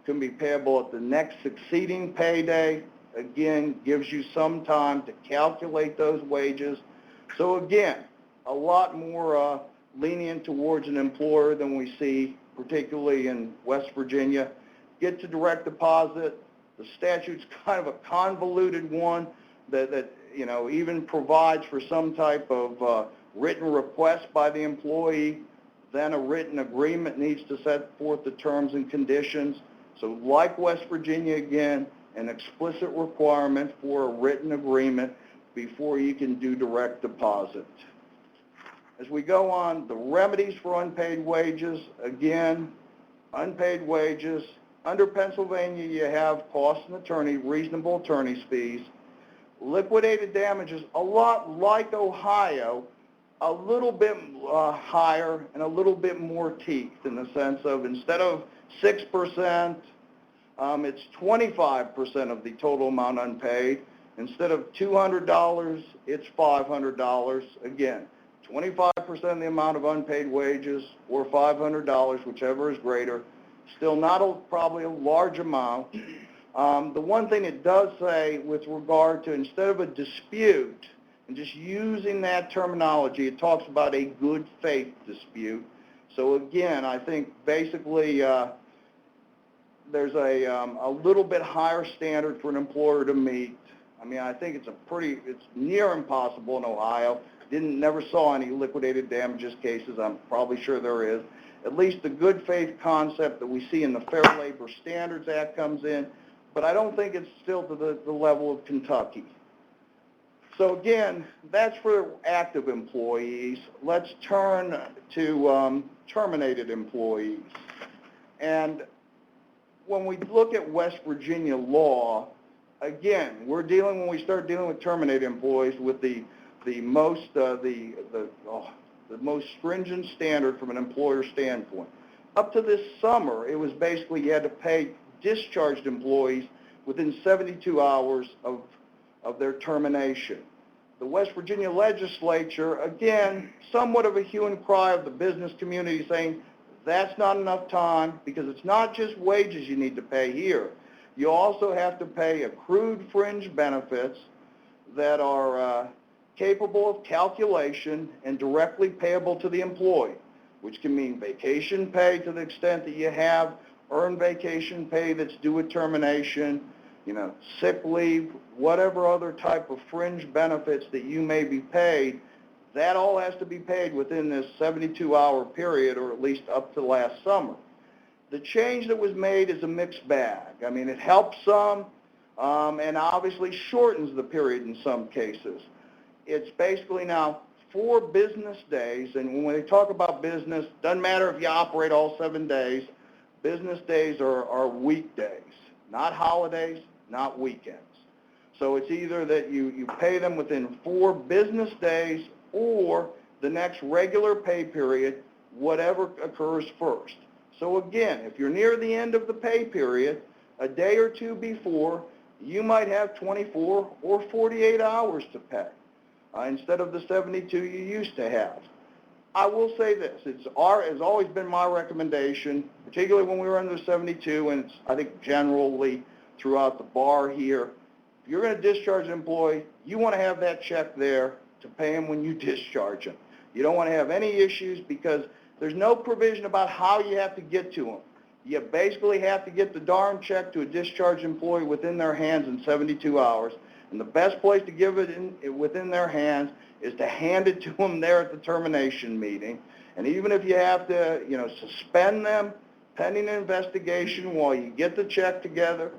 Can be payable at the next succeeding payday. Again, gives you some time to calculate those wages. So again, a lot more lenient towards an employer than we see, particularly in West Virginia. Get to direct deposit. The statute's kind of a convoluted one that even provides for some type of written request by the employee. Then a written agreement needs to set forth the terms and conditions. So like West Virginia, again, an explicit requirement for a written agreement before you can do direct deposit. As we go on, the remedies for unpaid wages, again, unpaid wages, Under Pennsylvania, you have cost and attorney, reasonable attorney's fees. Liquidated damages, a lot like Ohio, a little bit higher and a little bit more teeth in the sense of instead of 6%, it's 25% of the total amount unpaid. Instead of $200, it's $500. Again, 25% of the amount of unpaid wages or $500, whichever is greater. Still not probably a large amount. The one thing it does say with regard to instead of a dispute, and just using that terminology, it talks about a good faith dispute. So again, I think basically there's a little bit higher standard for an employer to meet. I mean, I think it's near impossible in Ohio. Never saw any liquidated damages cases. I'm probably sure there is. At least the good faith concept that we see in the Fair Labor Standards Act comes in, but I don't think it's still to the level of Kentucky. So again, that's for active employees. Let's turn to terminated employees. And when we look at West Virginia law, again, when we start dealing with terminated employees with the most stringent standard from an employer standpoint. Up to this summer, it was basically you had to pay discharged employees within 72 hours of their termination. The West Virginia legislature, again, somewhat of a hue and cry of the business community saying that's not enough time because it's not just wages you need to pay here. You also have to pay accrued fringe benefits that are capable of calculation and directly payable to the employee, which can mean vacation pay to the extent that you have earned vacation pay that's due at termination, sick leave, whatever other type of fringe benefits that you may be paid, that all has to be paid within this 72-hour period, or at least up to last summer. The change that was made is a mixed bag. I mean, it helps some and obviously shortens the period in some cases. It's basically now 4 business days, and when they talk about business, doesn't matter if you operate all 7 days, business days are weekdays, not holidays, not weekends. So it's either that you pay them within 4 business days or the next regular pay period, whatever occurs first. So again, if you're near the end of the pay period, a day or two before, you might have 24 or 48 hours to pay instead of the 72 you used to have. I will say this, it's always been my recommendation, particularly when we were under 72, and it's, I think, generally throughout the bar here, if you're going to discharge an employee, you want to have that check there to pay him when you discharge him. You don't want to have any issues because there's no provision about how you have to get to him. You basically have to get the darn check to a discharged employee within their hands in 72 hours. And the best place to give it within their hands is to hand it to them there at the termination meeting. And even if you have to, suspend them pending an investigation while you get the check together,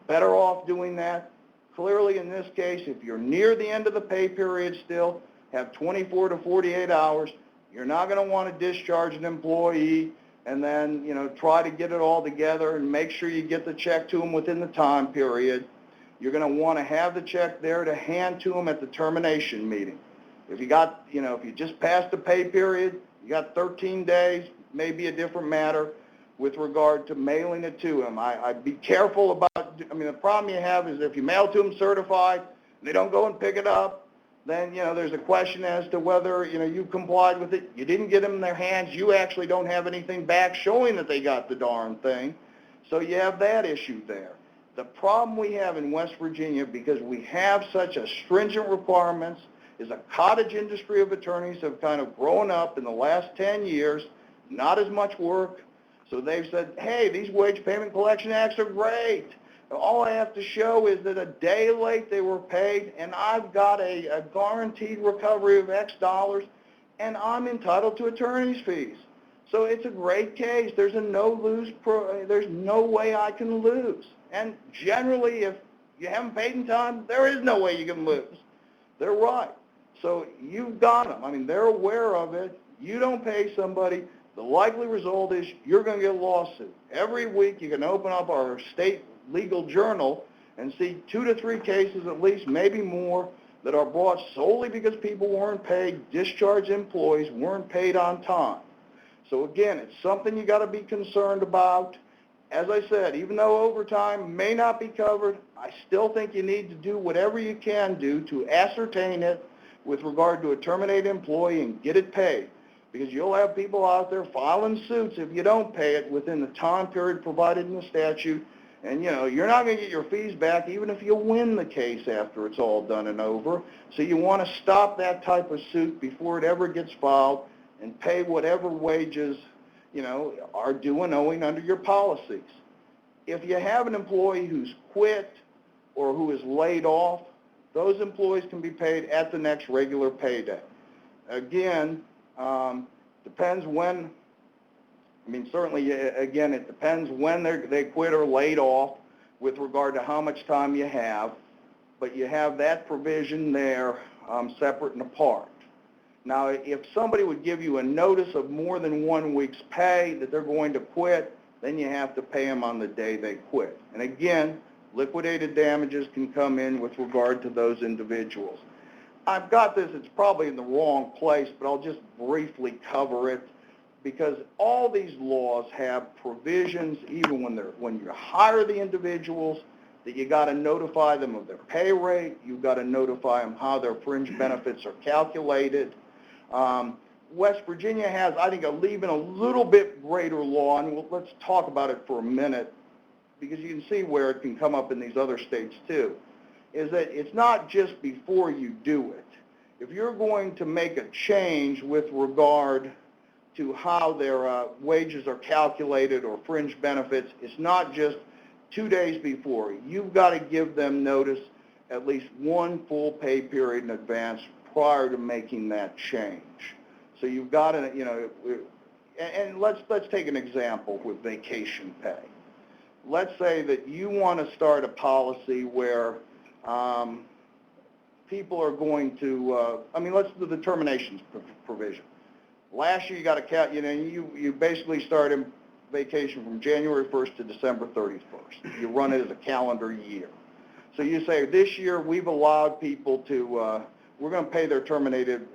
better off doing that. Clearly in this case, if you're near the end of the pay period still, have 24 to 48 hours, you're not going to want to discharge an employee and then, try to get it all together and make sure you get the check to them within the time period. You're going to want to have the check there to hand to them at the termination meeting. If you got, if you just passed the pay period, you got 13 days, maybe a different matter with regard to mailing it to them. I'd be careful about, the problem you have is if you mail to them certified and they don't go and pick it up, then, there's a question as to whether, you complied with it. You didn't get them in their hands. You actually don't have anything back showing that they got the darn thing. So you have that issue there. The problem we have in West Virginia, because we have such a stringent requirements, is a cottage industry of attorneys have kind of grown up in the last 10 years, not as much work. So they've said, hey, these wage payment collection acts are great. All I have to show is that a day late they were paid, and I've got a guaranteed recovery of X dollars, and I'm entitled to attorney's fees. So it's a great case. There's a no-lose, there's no way I can lose. And generally, if you haven't paid in time, there is no way you can lose. They're right. So you've got them. They're aware of it. You don't pay somebody, the likely result is you're going to get a lawsuit. Every week you can open up our state legal journal and see 2 to 3 cases at least, maybe more, that are brought solely because people weren't paid, discharged employees weren't paid on time. So again, it's something you got to be concerned about. As I said, even though overtime may not be covered, I still think you need to do whatever you can do to ascertain it with regard to a terminated employee and get it paid. Because you'll have people out there filing suits if you don't pay it within the time period provided in the statute. And, you know, you're not going to get your fees back even if you win the case after it's all done and over. So you want to stop that type of suit before it ever gets filed and pay whatever wages, you know, are due and owing under your policies. If you have an employee who's quit or who is laid off, those employees can be paid at the next regular payday. Again, depends when, I mean, certainly, again, it depends when they quit or laid off with regard to how much time you have, but you have that provision there separate and apart. Now, if somebody would give you a notice of more than 1 week's pay that they're going to quit, then you have to pay them on the day they quit. And again, liquidated damages can come in with regard to those individuals. I've got this, it's probably in the wrong place, but I'll just briefly cover it because all these laws have provisions, even when you hire the individuals, that you got to notify them of their pay rate, you've got to notify them how their fringe benefits are calculated. West Virginia has, I think, even a little bit greater law, and let's talk about it for a minute because you can see where it can come up in these other states too, is that it's not just before you do it. If you're going to make a change with regard to how their wages are calculated or fringe benefits, it's not just 2 days before. You've got to give them notice at least 1 full pay period in advance prior to making that change. So you've got to, you know, and let's take an example with vacation pay. Let's say that you want to start a policy where people are going to, let's do the terminations provision. Last year you got to count, you know, you basically started vacation from January 1st to December 31st. You run it as a calendar year. So you say this year we've allowed people to, we're going to pay their terminated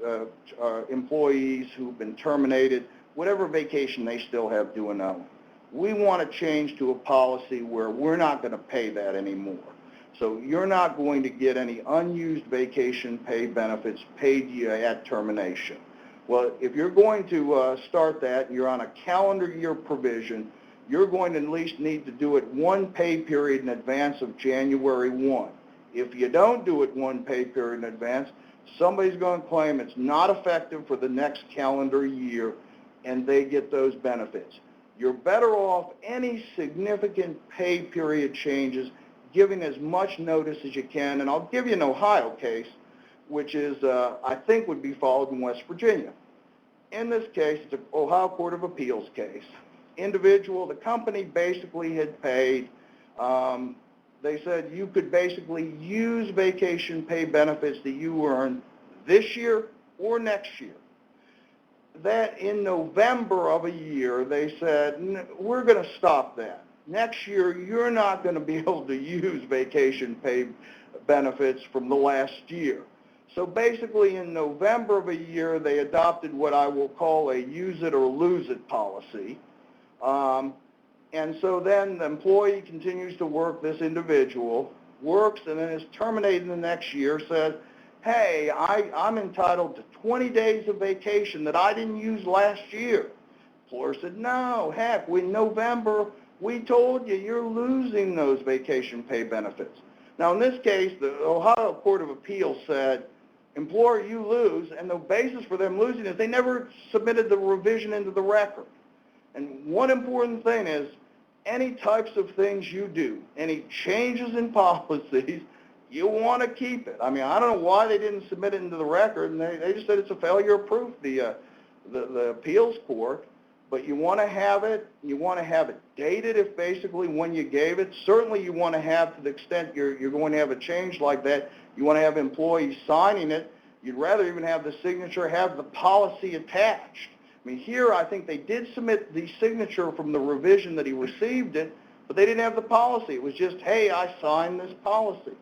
employees who've been terminated, whatever vacation they still have due and owing. We want to change to a policy where we're not going to pay that anymore. So you're not going to get any unused vacation pay benefits paid you at termination. Well, if you're going to start that and you're on a calendar year provision, you're going to at least need to do it 1 pay period in advance of January 1. If you don't do it 1 pay period in advance, somebody's going to claim it's not effective for the next calendar year and they get those benefits. You're better off any significant pay period changes giving as much notice as you can, and I'll give you an Ohio case, which is, I think would be followed in West Virginia. In this case, it's an Ohio Court of Appeals case. Individual, the company basically had paid, they said you could basically use vacation pay benefits that you earn this year or next year. That in November of a year, they said, we're going to stop that. Next year, you're not going to be able to use vacation pay benefits from the last year. So basically in November of a year, they adopted what I will call a use it or lose it policy. And so then the employee continues to work, this individual, works and then is terminated the next year, says, hey, I'm entitled to 20 days of vacation that I didn't use last year. Employer said, no, heck, in November, we told you you're losing those vacation pay benefits. Now, in this case, the Ohio Court of Appeals said, employer, you lose, and the basis for them losing is they never submitted the revision into the record. And one important thing is any types of things you do, any changes in policies, you want to keep it. I mean, I don't know why they didn't submit it into the record, and they just said it's a failure of proof, the appeals court. But you want to have it. You want to have it dated if basically when you gave it. Certainly you want to have, to the extent you're going to have a change like that, you want to have employees signing it. You'd rather even have the signature, have the policy attached. I mean, here I think they did submit the signature from the revision that he received it, but they didn't have the policy. It was just, hey, I signed this policy.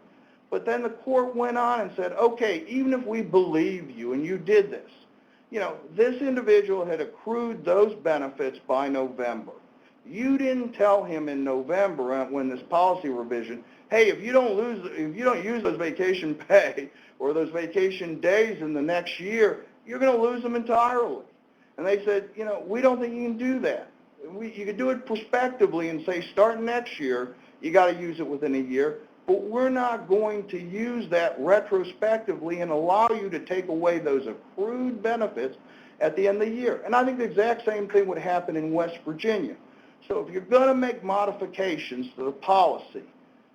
But then the court went on and said, okay, even if we believe you and you did this, you know, this individual had accrued those benefits by November. You didn't tell him in November when this policy revision, hey, if you don't use those vacation pay or those vacation days in the next year, you're going to lose them entirely. And they said, you know, we don't think you can do that. You can do it prospectively and say, starting next year, you got to use it within a year, but we're not going to use that retrospectively and allow you to take away those accrued benefits at the end of the year. And I think the exact same thing would happen in West Virginia. So if you're going to make modifications to the policy,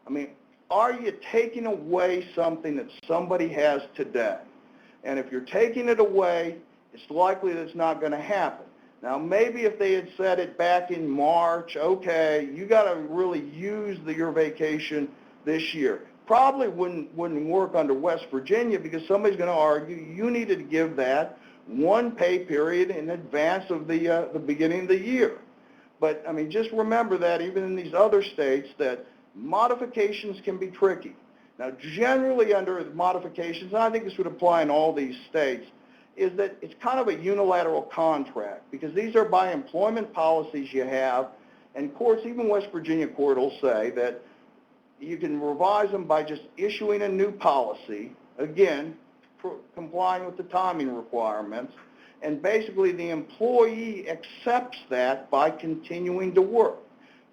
I mean, are you taking away something that somebody has today? And if you're taking it away, it's likely that it's not going to happen. Now, maybe if they had said it back in March, okay, you got to really use your vacation this year. Probably wouldn't work under West Virginia because somebody's going to argue you needed to give that one pay period in advance of the beginning of the year. But, I mean, just remember that even in these other states that modifications can be tricky. Now, generally under modifications, and I think this would apply in all these states, is that it's kind of a unilateral contract because these are by employment policies you have, and courts, even West Virginia court will say that you can revise them by just issuing a new policy, again, complying with the timing requirements, and basically the employee accepts that by continuing to work.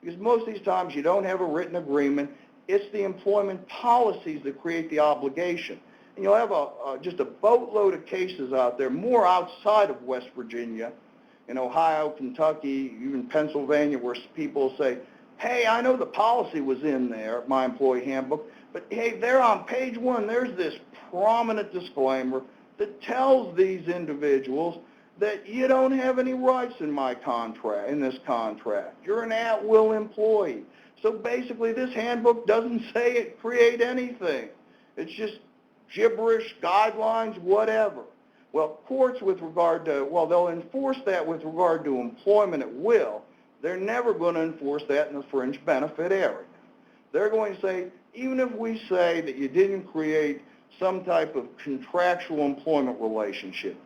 Because most of these times you don't have a written agreement, it's the employment policies that create the obligation. And you'll have just a boatload of cases out there, more outside of West Virginia, in Ohio, Kentucky, even Pennsylvania, where people say, hey, I know the policy was in there, my employee handbook, but hey, there on page 1, there's this prominent disclaimer that tells these individuals that you don't have any rights in this contract. You're an at-will employee. So basically this handbook doesn't say it create anything. It's just gibberish, guidelines, whatever. Well, courts with regard to, well, they'll enforce that with regard to employment at will. They're never going to enforce that in the fringe benefit area. They're going to say, even if we say that you didn't create some type of contractual employment relationship,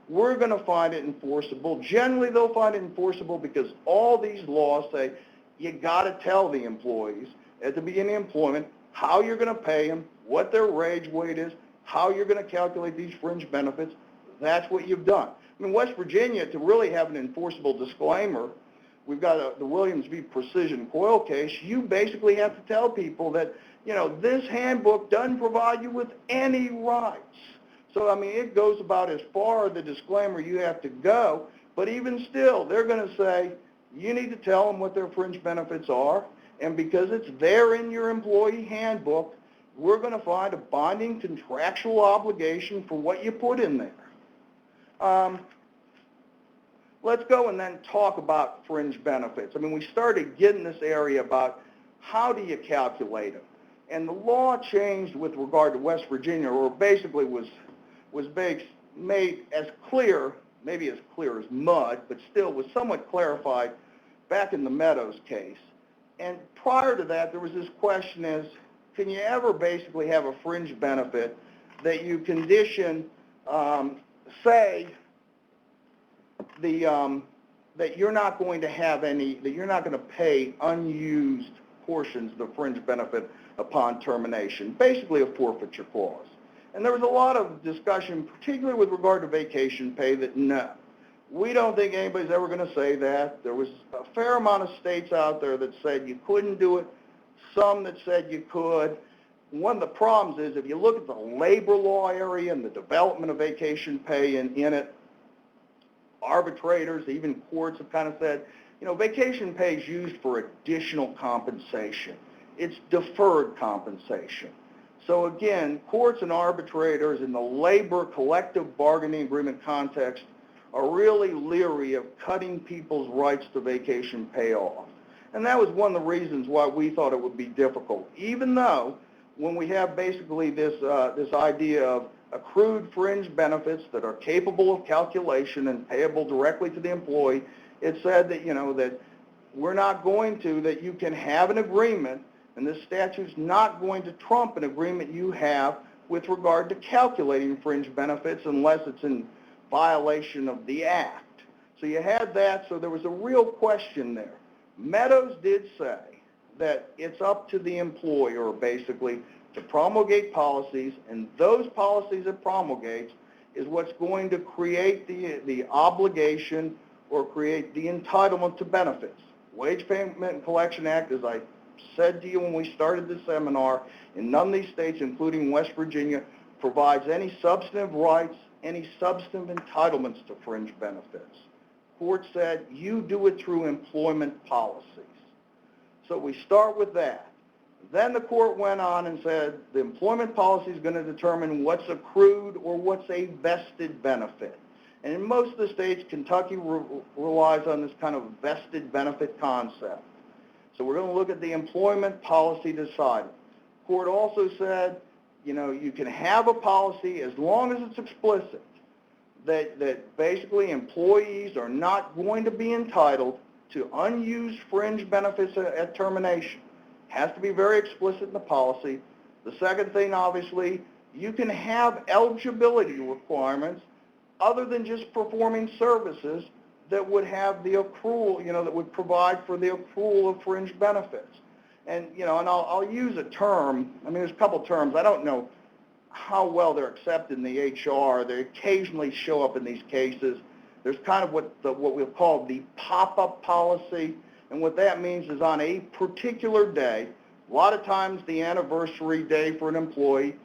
we're going to find it enforceable. Generally, they'll find it enforceable because all these laws say you got to tell the employees at the beginning of employment how you're going to pay them, what their wage weight is, how you're going to calculate these fringe benefits. That's what you've done. I mean, West Virginia, to really have an enforceable disclaimer, we've got the Williams v. Precision Coil case. You basically have to tell people that, you know, this handbook doesn't provide you with any rights. So, I mean, it goes about as far as the disclaimer you have to go, but even still, they're going to say, you need to tell them what their fringe benefits are, and because it's there in your employee handbook, we're going to find a binding contractual obligation for what you put in there. Let's go and then talk about fringe benefits. I mean, we started getting this area about how do you calculate them. And the law changed with regard to West Virginia, or basically was made as clear, maybe as clear as mud, but still was somewhat clarified back in the Meadows case. And prior to that, there was this question as, can you ever basically have a fringe benefit that you condition, say, that you're not going to have any, that you're not going to pay unused portions of the fringe benefit upon termination, basically a forfeiture clause. And there was a lot of discussion, particularly with regard to vacation pay, that no, we don't think anybody's ever going to say that. There was a fair amount of states out there that said you couldn't do it, some that said you could. One of the problems is if you look at the labor law area and the development of vacation pay in it, arbitrators, even courts have kind of said, you know, vacation pay is used for additional compensation. It's deferred compensation. So again, courts and arbitrators in the labor collective bargaining agreement context are really leery of cutting people's rights to vacation pay off. And that was one of the reasons why we thought it would be difficult, even though when we have basically this idea of accrued fringe benefits that are capable of calculation and payable directly to the employee. It said that, that we're not going to, that you can have an agreement, and this statute's not going to trump an agreement you have with regard to calculating fringe benefits unless it's in violation of the Act. So you had that, so there was a real question there. Meadows did say that it's up to the employer, basically, to promulgate policies, and those policies it promulgates is what's going to create the obligation or create the entitlement to benefits. Wage Payment and Collection Act, as I said to you when we started the seminar, in none of these states, including West Virginia, provides any substantive rights, any substantive entitlements to fringe benefits. Court said you do it through employment policies. So we start with that. Then the court went on and said the employment policy is going to determine what's accrued or what's a vested benefit. And in most of the states, Kentucky relies on this kind of vested benefit concept. So we're going to look at the employment policy decided. Court also said, you can have a policy as long as it's explicit that basically employees are not going to be entitled to unused fringe benefits at termination. Has to be very explicit in the policy. The second thing, obviously, you can have eligibility requirements other than just performing services that would have the accrual, that would provide for the accrual of fringe benefits. And, and I'll use a term. I mean, there's a couple terms. I don't know how well they're accepted in the HR. They occasionally show up in these cases. There's kind of what we'll call the pop-up policy. And what that means is on a particular day, a lot of times the anniversary day for an employee,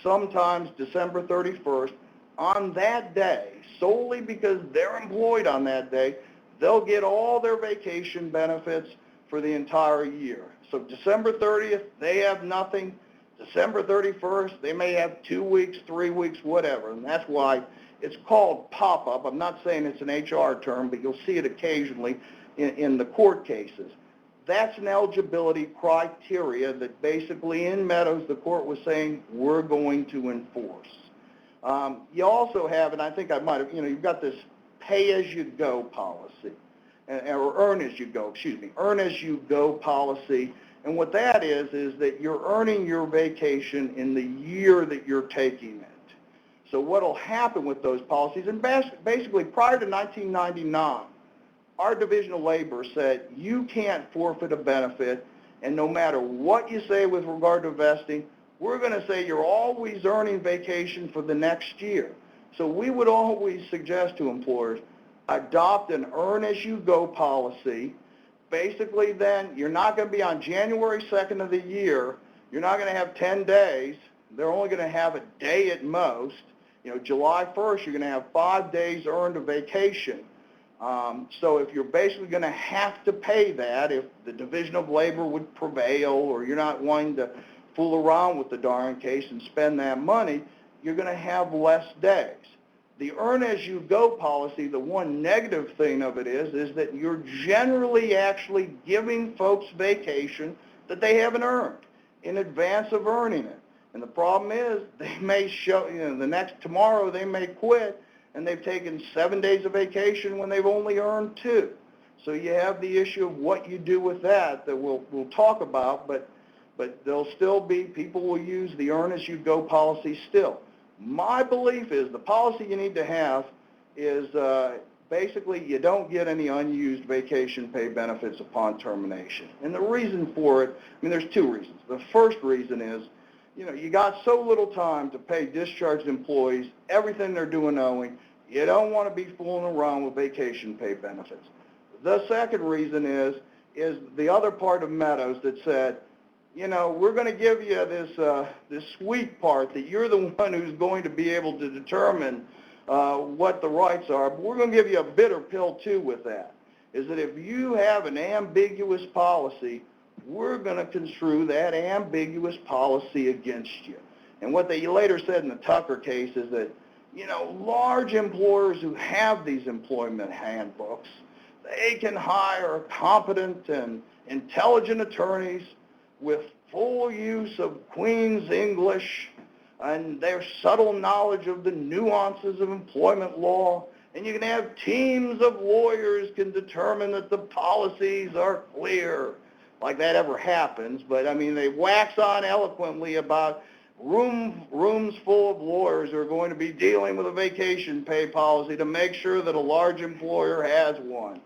sometimes December 31st, on that day, solely because they're employed on that day, they'll get all their vacation benefits for the entire year. So December 30th, they have nothing. December 31st, they may have 2 weeks, 3 weeks, whatever. And that's why it's called pop-up. I'm not saying it's an HR term, but you'll see it occasionally in the court cases. That's an eligibility criteria that basically in Meadows the court was saying we're going to enforce. You also have, and I think I might have, you've got this pay-as-you-go policy, or earn-as-you-go policy. And what that is that you're earning your vacation in the year that you're taking it. So what will happen with those policies, and basically prior to 1999, our Division of Labor said you can't forfeit a benefit, and no matter what you say with regard to vesting, we're going to say you're always earning vacation for the next year. So we would always suggest to employers, adopt an earn-as-you-go policy. Basically then, you're not going to be on January 2nd of the year, you're not going to have 10 days, they're only going to have a day at most. July 1st, you're going to have 5 days earned of vacation. So if you're basically going to have to pay that, if the Division of Labor would prevail or you're not wanting to fool around with the darn case and spend that money, you're going to have less days. The earn-as-you-go policy, the one negative thing of it is that you're generally actually giving folks vacation that they haven't earned in advance of earning it. And the problem is they may show, tomorrow they may quit and they've taken 7 days of vacation when they've only earned 2. So you have the issue of what you do with that we'll talk about, but there'll still be, people will use the earn-as-you-go policy still. My belief is the policy you need to have is basically you don't get any unused vacation pay benefits upon termination. And the reason for it, there's 2 reasons. The first reason is, you got so little time to pay discharged employees everything they're doing owing, you don't want to be fooling around with vacation pay benefits. The second reason is the other part of Meadows that said, we're going to give you this sweet part that you're the one who's going to be able to determine what the rights are, but we're going to give you a bitter pill too with that, is that if you have an ambiguous policy, we're going to construe that ambiguous policy against you. And what they later said in the Tucker case is that, large employers who have these employment handbooks, they can hire competent and intelligent attorneys with full use of Queen's English and their subtle knowledge of the nuances of employment law, and you can have teams of lawyers can determine that the policies are clear. Like that ever happens, but I mean, they wax on eloquently about rooms full of lawyers who are going to be dealing with a vacation pay policy to make sure that a large employer has one.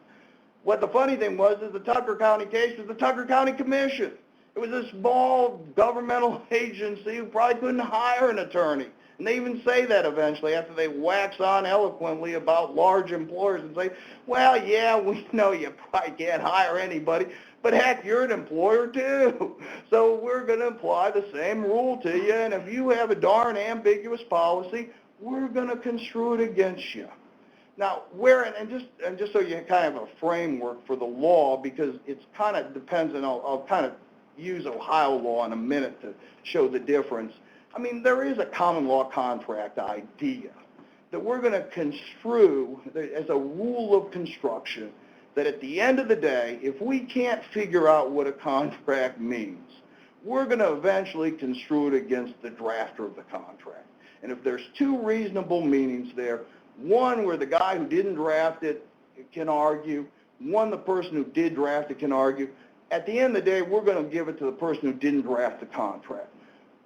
What the funny thing was is the Tucker County case was the Tucker County Commission. It was a small governmental agency who probably couldn't hire an attorney. And they even say that eventually after they wax on eloquently about large employers and say, well, yeah, we know you probably can't hire anybody, but heck, you're an employer too. So we're going to apply the same rule to you, and if you have a darn ambiguous policy, we're going to construe it against you. Now, and just so you kind of have a framework for the law, because it's kind of depends, and I'll kind of use Ohio law in a minute to show the difference. I mean, there is a common law contract idea that we're going to construe as a rule of construction that at the end of the day, if we can't figure out what a contract means, we're going to eventually construe it against the drafter of the contract. And if there's two reasonable meanings there, one where the guy who didn't draft it can argue, one the person who did draft it can argue, at the end of the day, we're going to give it to the person who didn't draft the contract.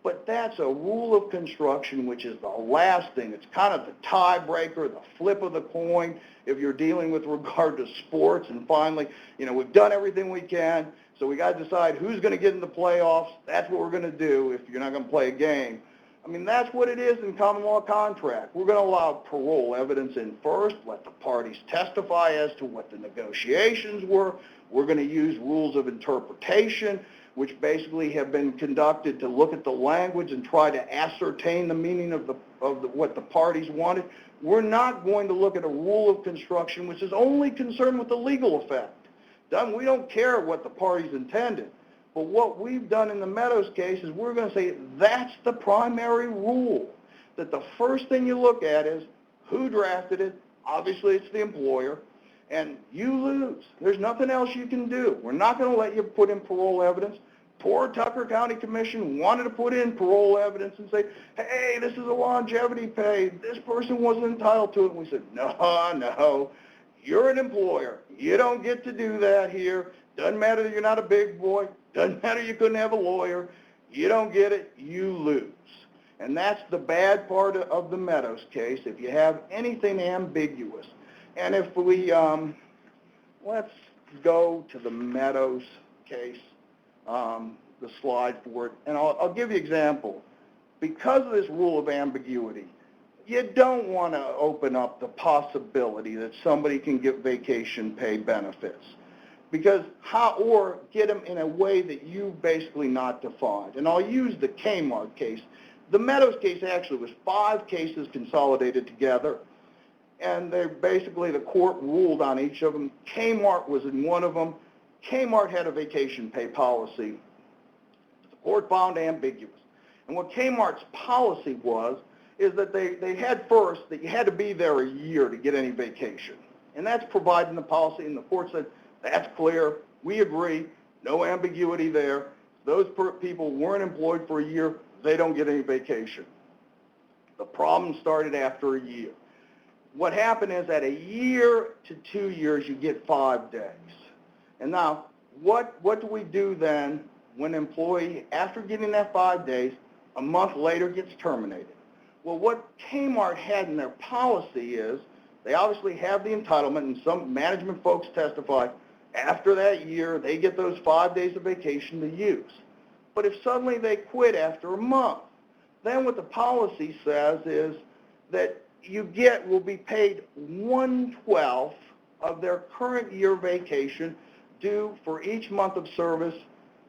But that's a rule of construction, which is the last thing. It's kind of the tiebreaker, the flip of the coin, if you're dealing with regard to sports. And finally, we've done everything we can, so we got to decide who's going to get in the playoffs. That's what we're going to do if you're not going to play a game. I mean, that's what it is in common law contract. We're going to allow parole evidence in first, let the parties testify as to what the negotiations were. We're going to use rules of interpretation, which basically have been conducted to look at the language and try to ascertain the meaning of what the parties wanted. We're not going to look at a rule of construction which is only concerned with the legal effect. We don't care what the parties intended. But what we've done in the Meadows case is we're going to say that's the primary rule, that the first thing you look at is who drafted it. Obviously, it's the employer. And you lose. There's nothing else you can do. We're not going to let you put in parole evidence. Poor Tucker County Commission wanted to put in parole evidence and say, hey, this is a longevity pay. This person wasn't entitled to it. And we said, no, you're an employer. You don't get to do that here. Doesn't matter that you're not a big boy. Doesn't matter you couldn't have a lawyer. You don't get it. You lose. And that's the bad part of the Meadows case. If you have anything ambiguous, and if we, let's go to the Meadows case, the slide for it, and I'll give you an example. Because of this rule of ambiguity, you don't want to open up the possibility that somebody can get vacation pay benefits. Because or get them in a way that you've basically not defined. And I'll use the Kmart case. The Meadows case actually was 5 cases consolidated together. And the court ruled on each of them. Kmart was in one of them. Kmart had a vacation pay policy. The court found ambiguous. And what Kmart's policy is that they had first that you had to be there a year to get any vacation. And that's provided in the policy, and the court said, that's clear. We agree. No ambiguity there. Those people weren't employed for a year. They don't get any vacation. The problem started after a year. What happened is at a year to 2 years, you get 5 days. And now, what do we do then when an employee, after getting that 5 days, a month later gets terminated? Well, what Kmart had in their policy is they obviously have the entitlement, and some management folks testify, after that year, they get those 5 days of vacation to use. But if suddenly they quit after a month, then what the policy says is that will be paid 1/12 of their current year vacation due for each month of service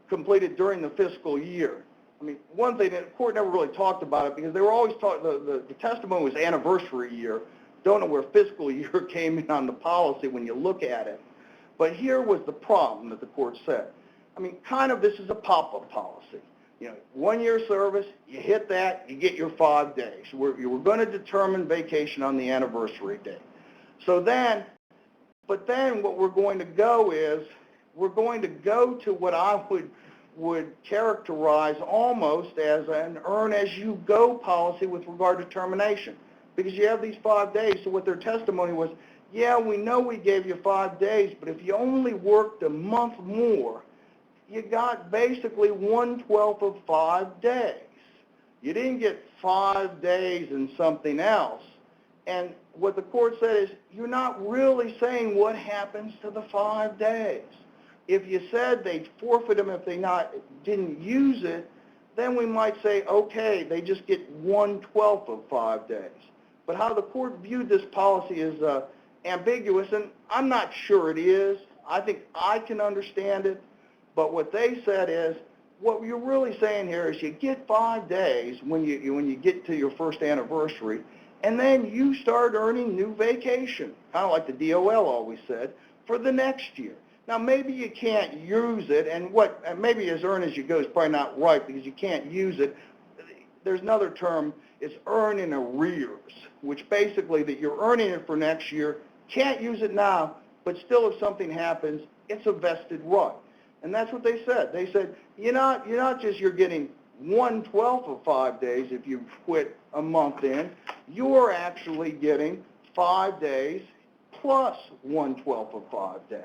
completed during the fiscal year. I mean, one thing, the court never really talked about it because they were always the testimony was anniversary year. Don't know where fiscal year came in on the policy when you look at it. But here was the problem that the court said. I mean, kind of this is a pop-up policy. 1 year service, you hit that, you get your 5 days. You were going to determine vacation on the anniversary date. But then what we're going to go is, we're going to go to what I would would characterize almost as an earn-as-you-go policy with regard to termination, because you have these 5 days. So what their testimony was, yeah, we know we gave you 5 days, but if you only worked a month more, you got basically 1/12 of 5 days. You didn't get 5 days and something else. And what the court said is, you're not really saying what happens to the 5 days. If you said they'd forfeit them if they didn't use it, then we might say, okay, they just get 1/12 of 5 days. But how the court viewed this policy is ambiguous, and I'm not sure it is. I think I can understand it. But what they said is, what you're really saying here is you get 5 days when you get to your first anniversary, and then you start earning new vacation, kind of like the DOL always said, for the next year. Now, maybe you can't use it, and maybe as earn as you go is probably not right because you can't use it. There's another term, it's earn in arrears, which basically that you're earning it for next year, can't use it now, but still if something happens, it's a vested right. And that's what they said. They said, you're not just you're getting 1/12 of 5 days if you quit a month in, you're actually getting 5 days plus 1/12 of 5 days.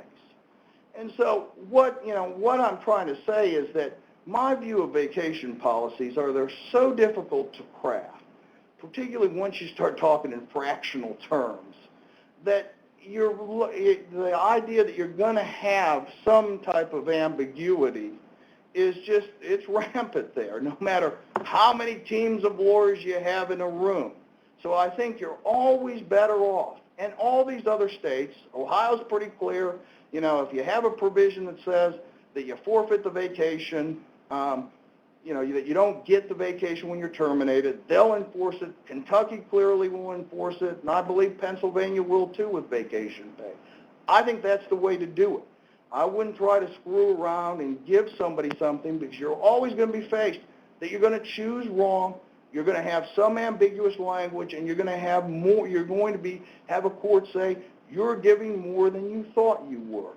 And so what I'm trying to say is that my view of vacation policies are they're so difficult to craft, particularly once you start talking in fractional terms, that the idea that you're going to have some type of ambiguity is just, it's rampant there, no matter how many teams of lawyers you have in a room. So I think you're always better off. And all these other states, Ohio's pretty clear, if you have a provision that says that you forfeit the vacation, that you don't get the vacation when you're terminated, they'll enforce it. Kentucky clearly will enforce it, and I believe Pennsylvania will too with vacation pay. I think that's the way to do it. I wouldn't try to screw around and give somebody something because you're always going to be faced that you're going to choose wrong, you're going to have some ambiguous language, and you're going to have more, have a court say, you're giving more than you thought you were.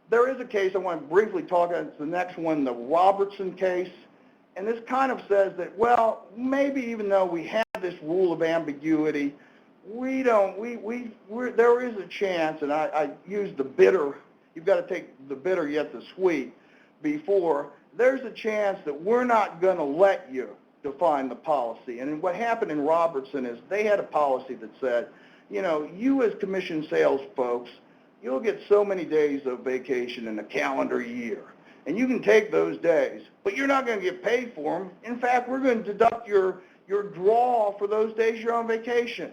There is a case I want to briefly talk about. It's the next one, the Robertson case. And this kind of says that, well, maybe even though we have this rule of ambiguity, there is a chance, and I use the bitter, you've got to take the bitter yet the sweet before, there's a chance that we're not going to let you define the policy. And what happened in Robertson is they had a policy that said, you as commission sales folks, you'll get so many days of vacation in a calendar year. And you can take those days, but you're not going to get paid for them. In fact, we're going to deduct your draw for those days you're on vacation.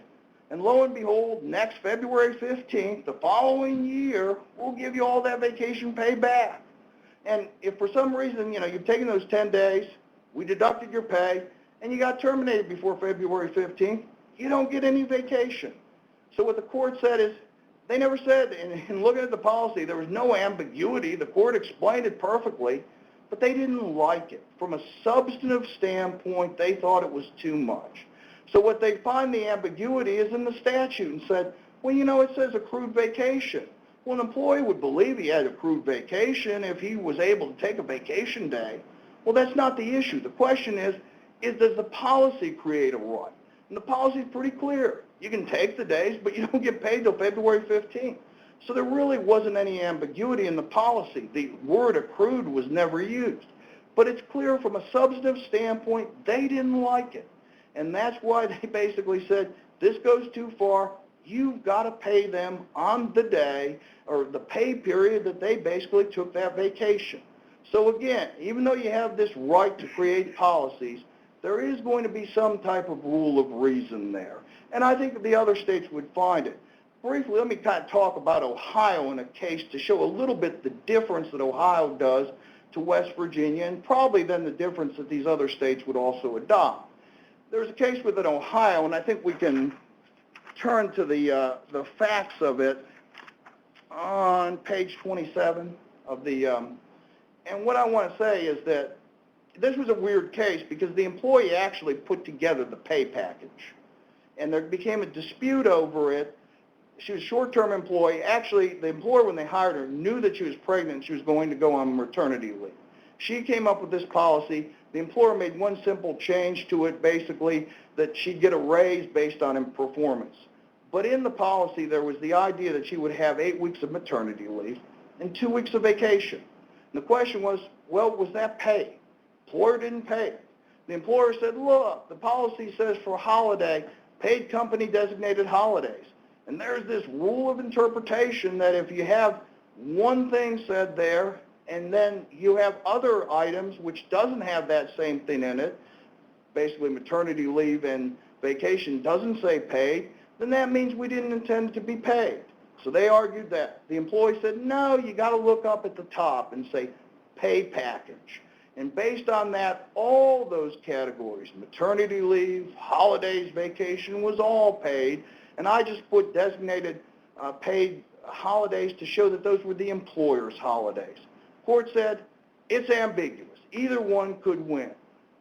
And lo and behold, next February 15th, the following year, we'll give you all that vacation pay back. And if for some reason, you've taken those 10 days, we deducted your pay, and you got terminated before February 15th, you don't get any vacation. So what the court said is, they never said, in looking at the policy, there was no ambiguity. The court explained it perfectly, but they didn't like it. From a substantive standpoint, they thought it was too much. So what they find the ambiguity is in the statute and said, well, it says accrued vacation. Well, an employee would believe he had accrued vacation if he was able to take a vacation day. Well, that's not the issue. The question is does the policy create a right? And the policy is pretty clear. You can take the days, but you don't get paid till February 15th. So there really wasn't any ambiguity in the policy. The word accrued was never used. But it's clear from a substantive standpoint, they didn't like it. And that's why they basically said, this goes too far. You've got to pay them on the day or the pay period that they basically took that vacation. So again, even though you have this right to create policies, there is going to be some type of rule of reason there. And I think the other states would find it. Briefly, let me kind of talk about Ohio in a case to show a little bit the difference that Ohio does to West Virginia, and probably then the difference that these other states would also adopt. There's a case within Ohio, and I think we can turn to the facts of it on page 27 of the, and what I want to say is that this was a weird case because the employee actually put together the pay package. And there became a dispute over it, she was a short-term employee. Actually, the employer, when they hired her, knew that she was pregnant and she was going to go on maternity leave. She came up with this policy. The employer made one simple change to it, basically, that she'd get a raise based on performance. But in the policy, there was the idea that she would have 8 weeks of maternity leave and 2 weeks of vacation. And the question was, well, was that paid? The employer didn't pay it. The employer said, look, the policy says for holiday, paid company designated holidays. And there's this rule of interpretation that if you have one thing said there and then you have other items which doesn't have that same thing in it, basically maternity leave and vacation doesn't say paid, then that means we didn't intend it to be paid. So they argued that. The employee said, no, you got to look up at the top and say pay package. And based on that, all those categories, maternity leave, holidays, vacation, was all paid. And I just put designated paid holidays to show that those were the employer's holidays. Court said it's ambiguous. Either one could win.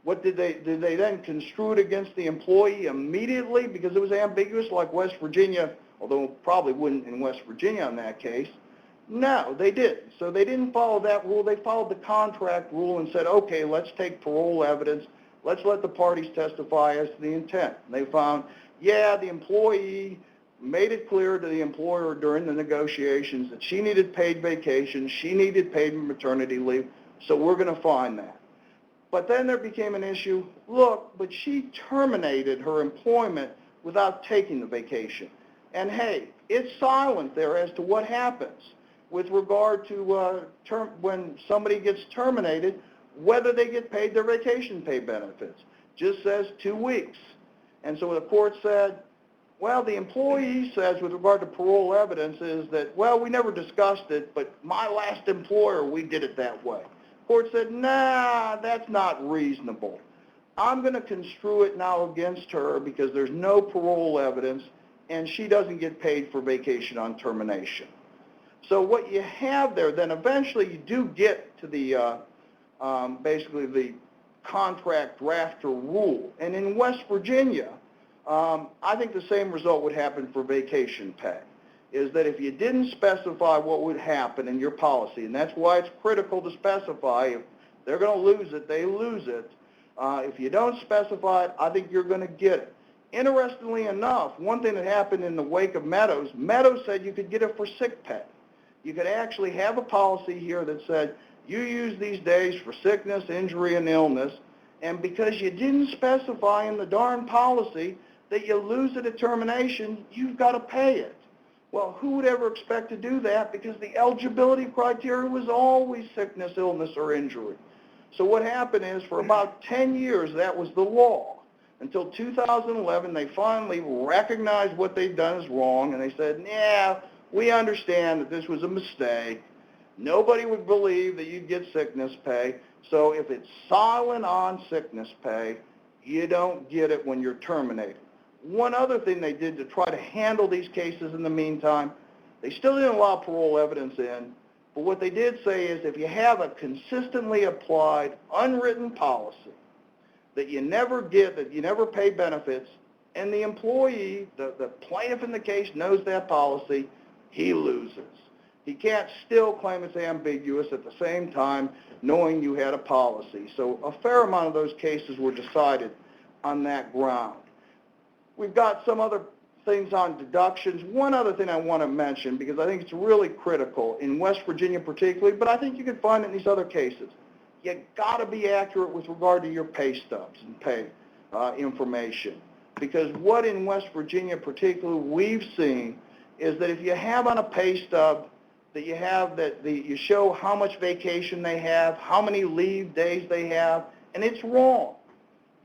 What did they then construe it against the employee immediately because it was ambiguous like West Virginia, although probably wouldn't in West Virginia on that case? No, they didn't. So they didn't follow that rule. They followed the contract rule and said, okay, let's take parole evidence. Let's let the parties testify as to the intent. And they found, yeah, the employee made it clear to the employer during the negotiations that she needed paid vacation, she needed paid maternity leave, so we're going to find that. But then there became an issue, look, but she terminated her employment without taking the vacation. And hey, it's silent there as to what happens with regard to when somebody gets terminated, whether they get paid their vacation pay benefits. Just says 2 weeks. And so the court said, well, the employee says with regard to parole evidence is that, well, we never discussed it, but my last employer, we did it that way. Court said, nah, that's not reasonable. I'm going to construe it now against her because there's no parole evidence and she doesn't get paid for vacation on termination. So what you have there, then eventually you do get to the, basically the contract drafter rule. And in West Virginia, I think the same result would happen for vacation pay, is that if you didn't specify what would happen in your policy, and that's why it's critical to specify, if they're going to lose it, they lose it. If you don't specify it, I think you're going to get it. Interestingly enough, one thing that happened in the wake of Meadows, Meadows said you could get it for sick pay. You could actually have a policy here that said you use these days for sickness, injury, and illness, and because you didn't specify in the darn policy that you lose it at termination, you've got to pay it. Well, who would ever expect to do that? Because the eligibility criteria was always sickness, illness, or injury. So what happened is for about 10 years that was the law. Until 2011, they finally recognized what they'd done is wrong, and they said, yeah, we understand that this was a mistake. Nobody would believe that you'd get sickness pay. So if it's silent on sickness pay, you don't get it when you're terminated. One other thing they did to try to handle these cases in the meantime, they still didn't allow parole evidence in, but what they did say is if you have a consistently applied, unwritten policy that you never get, that you never pay benefits, and the employee, the plaintiff in the case knows that policy, he loses. He can't still claim it's ambiguous at the same time knowing you had a policy. So a fair amount of those cases were decided on that ground. We've got some other things on deductions. One other thing I want to mention, because I think it's really critical, in West Virginia particularly, but I think you can find it in these other cases. You got to be accurate with regard to your pay stubs and pay information. Because what in West Virginia particularly we've seen is that if you have on a pay stub that you have you show how much vacation they have, how many leave days they have, and it's wrong.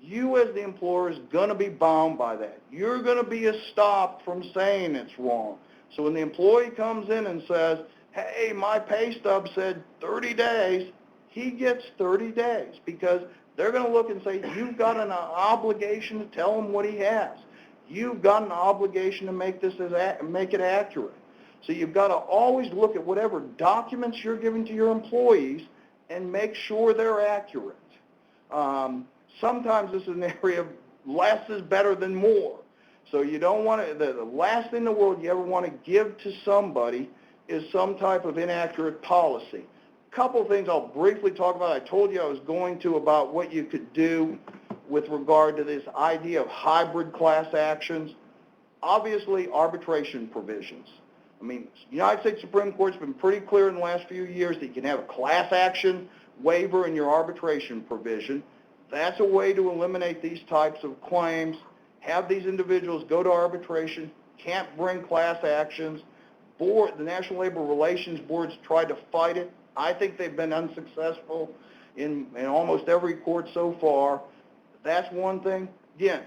You as the employer is going to be bound by that. You're going to be stopped from saying it's wrong. So when the employee comes in and says, hey, my pay stub said 30 days, he gets 30 days because they're going to look and say, you've got an obligation to tell him what he has. You've got an obligation to make it accurate. So you've got to always look at whatever documents you're giving to your employees and make sure they're accurate. Sometimes this is an area of less is better than more. So you don't want to, the last thing in the world you ever want to give to somebody is some type of inaccurate policy. A couple of things I'll briefly talk about. I told you I was going to about what you could do with regard to this idea of hybrid class actions. Obviously, arbitration provisions. I mean, the United States Supreme Court's been pretty clear in the last few years that you can have a class action waiver in your arbitration provision. That's a way to eliminate these types of claims. Have these individuals go to arbitration, can't bring class actions. The National Labor Relations Board's tried to fight it. I think they've been unsuccessful in almost every court so far. That's one thing. Again,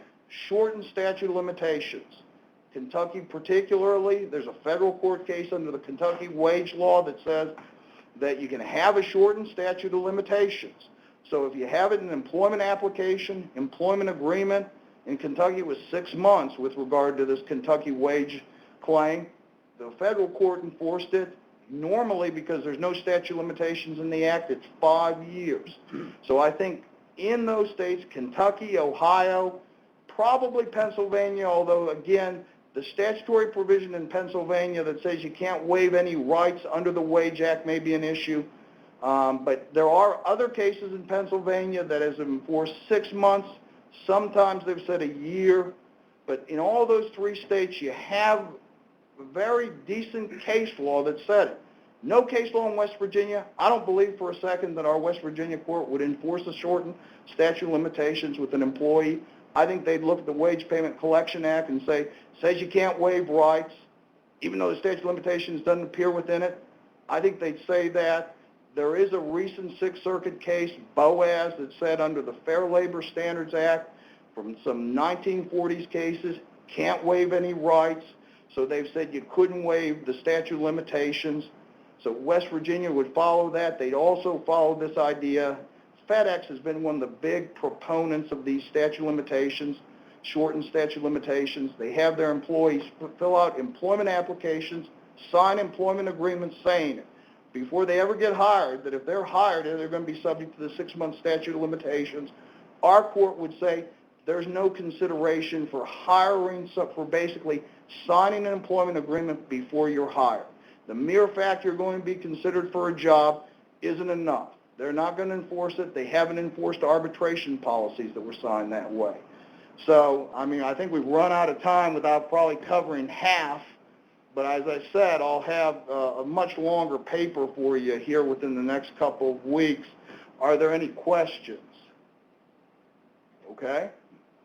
shorten statute of limitations. Kentucky particularly, there's a federal court case under the Kentucky wage law that says that you can have a shortened statute of limitations. So if you have it in an employment application, employment agreement, in Kentucky it was 6 months with regard to this Kentucky wage claim. The federal court enforced it. Normally, because there's no statute of limitations in the act, it's 5 years. So I think in those states, Kentucky, Ohio, probably Pennsylvania, although again, the statutory provision in Pennsylvania that says you can't waive any rights under the Wage Act may be an issue. But there are other cases in Pennsylvania that has enforced 6 months. Sometimes they've said a year. But in all those 3 states, you have a very decent case law that said it. No case law in West Virginia. I don't believe for a second that our West Virginia court would enforce a shortened statute of limitations with an employee. I think they'd look at the Wage Payment Collection Act and say, says you can't waive rights, even though the statute of limitations doesn't appear within it. I think they'd say that. There is a recent Sixth Circuit case, Boaz, that said under the Fair Labor Standards Act from some 1940s cases, can't waive any rights. So they've said you couldn't waive the statute of limitations. So West Virginia would follow that. They'd also follow this idea. FedEx has been one of the big proponents of these statute of limitations, shortened statute of limitations. They have their employees fill out employment applications, sign employment agreements saying it before they ever get hired, that if they're hired, they're going to be subject to the 6-month statute of limitations. Our court would say there's no consideration for hiring, for basically signing an employment agreement before you're hired. The mere fact you're going to be considered for a job isn't enough. They're not going to enforce it. They haven't enforced arbitration policies that were signed that way. So, I mean, I think we've run out of time without probably covering half. But as I said, I'll have a much longer paper for you here within the next couple of weeks. Are there any questions? Okay,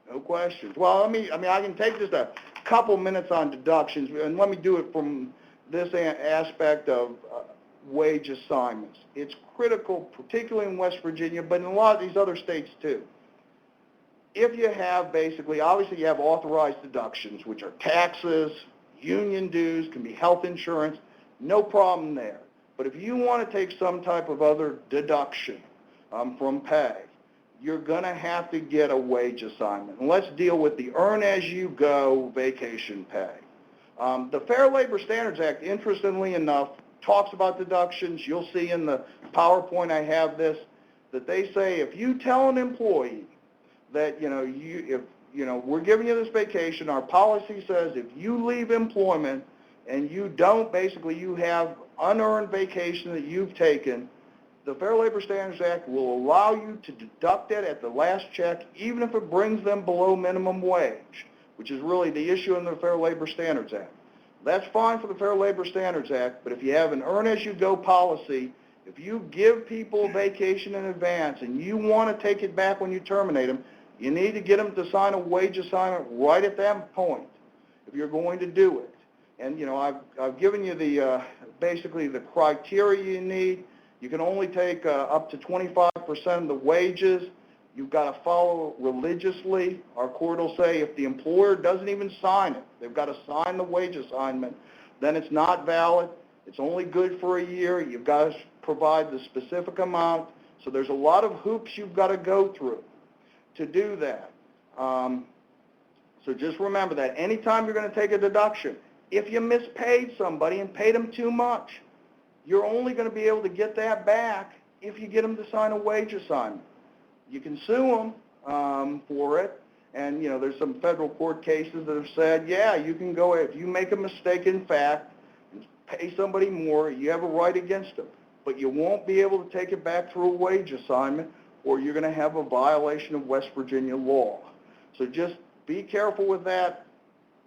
no questions. Well, I can take just a couple minutes on deductions, and let me do it from this aspect of wage assignments. It's critical, particularly in West Virginia, but in a lot of these other states too. If you have basically, obviously you have authorized deductions, which are taxes, union dues, can be health insurance, no problem there. But if you want to take some type of other deduction from pay, you're going to have to get a wage assignment. And let's deal with the earn-as-you-go vacation pay. The Fair Labor Standards Act, interestingly enough, talks about deductions. You'll see in the PowerPoint I have this, that they say if you tell an employee that, we're giving you this vacation, our policy says if you leave employment and you don't, basically you have unearned vacation that you've taken, the Fair Labor Standards Act will allow you to deduct it at the last check, even if it brings them below minimum wage, which is really the issue in the Fair Labor Standards Act. That's fine for the Fair Labor Standards Act, but if you have an earn-as-you-go policy, if you give people vacation in advance and you want to take it back when you terminate them, you need to get them to sign a wage assignment right at that point if you're going to do it. And, I've given you the basically the criteria you need. You can only take up to 25% of the wages. You've got to follow religiously. Our court will say if the employer doesn't even sign it, they've got to sign the wage assignment, then it's not valid. It's only good for a year. You've got to provide the specific amount. So there's a lot of hoops you've got to go through to do that. So just remember that anytime you're going to take a deduction, if you mispaid somebody and paid them too much, you're only going to be able to get that back if you get them to sign a wage assignment. You can sue them for it, And, you know, there's some federal court cases that have said, yeah, you can go, if you make a mistake in fact, pay somebody more, you have a right against them. But you won't be able to take it back through a wage assignment, or you're going to have a violation of West Virginia law. So just be careful with that.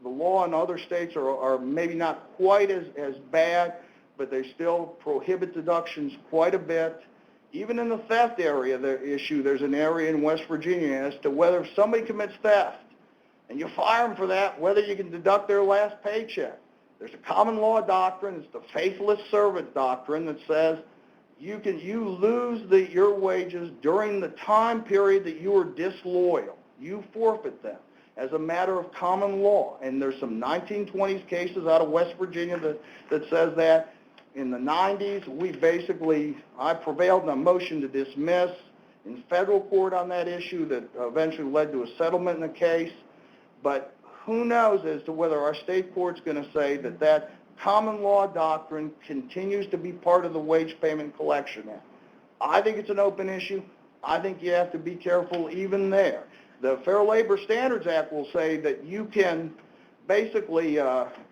The law in other states are maybe not quite as bad, but they still prohibit deductions quite a bit. Even in the theft area, there's an area in West Virginia as to whether somebody commits theft and you fire them for that, whether you can deduct their last paycheck. There's a common law doctrine, it's the faithless servant doctrine that says you lose your wages during the time period that you were disloyal. You forfeit them as a matter of common law. And there's some 1920s cases out of West Virginia that says that. In the 90s, I prevailed in a motion to dismiss in federal court on that issue that eventually led to a settlement in the case. But who knows as to whether our state court's going to say that common law doctrine continues to be part of the Wage Payment Collection Act. I think it's an open issue. I think you have to be careful even there. The Fair Labor Standards Act will say that you can basically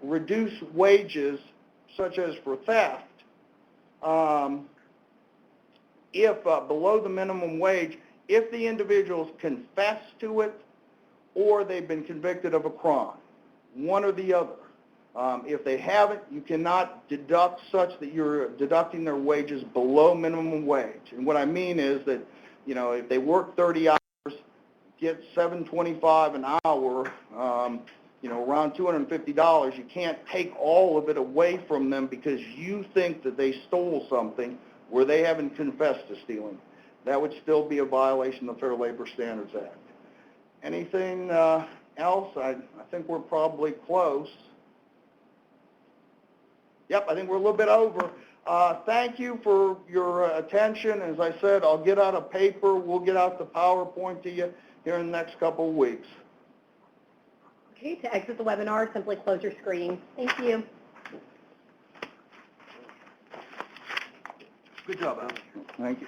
reduce wages, such as for theft, if below the minimum wage, if the individuals confess to it or they've been convicted of a crime, one or the other. If they haven't, you cannot deduct such that you're deducting their wages below minimum wage. And what I mean is that, you know, if they work 30 hours, get $7.25 an hour, you know, around $250, you can't take all of it away from them because you think that they stole something where they haven't confessed to stealing. That would still be a violation of the Fair Labor Standards Act. Anything else? I think we're probably close. Yep, I think we're a little bit over. Thank you for your attention. As I said, I'll get out a paper. We'll get out the PowerPoint to you here in the next couple of weeks. Okay, to exit the webinar, simply close your screen. Thank you. Good job, Al. Thank you.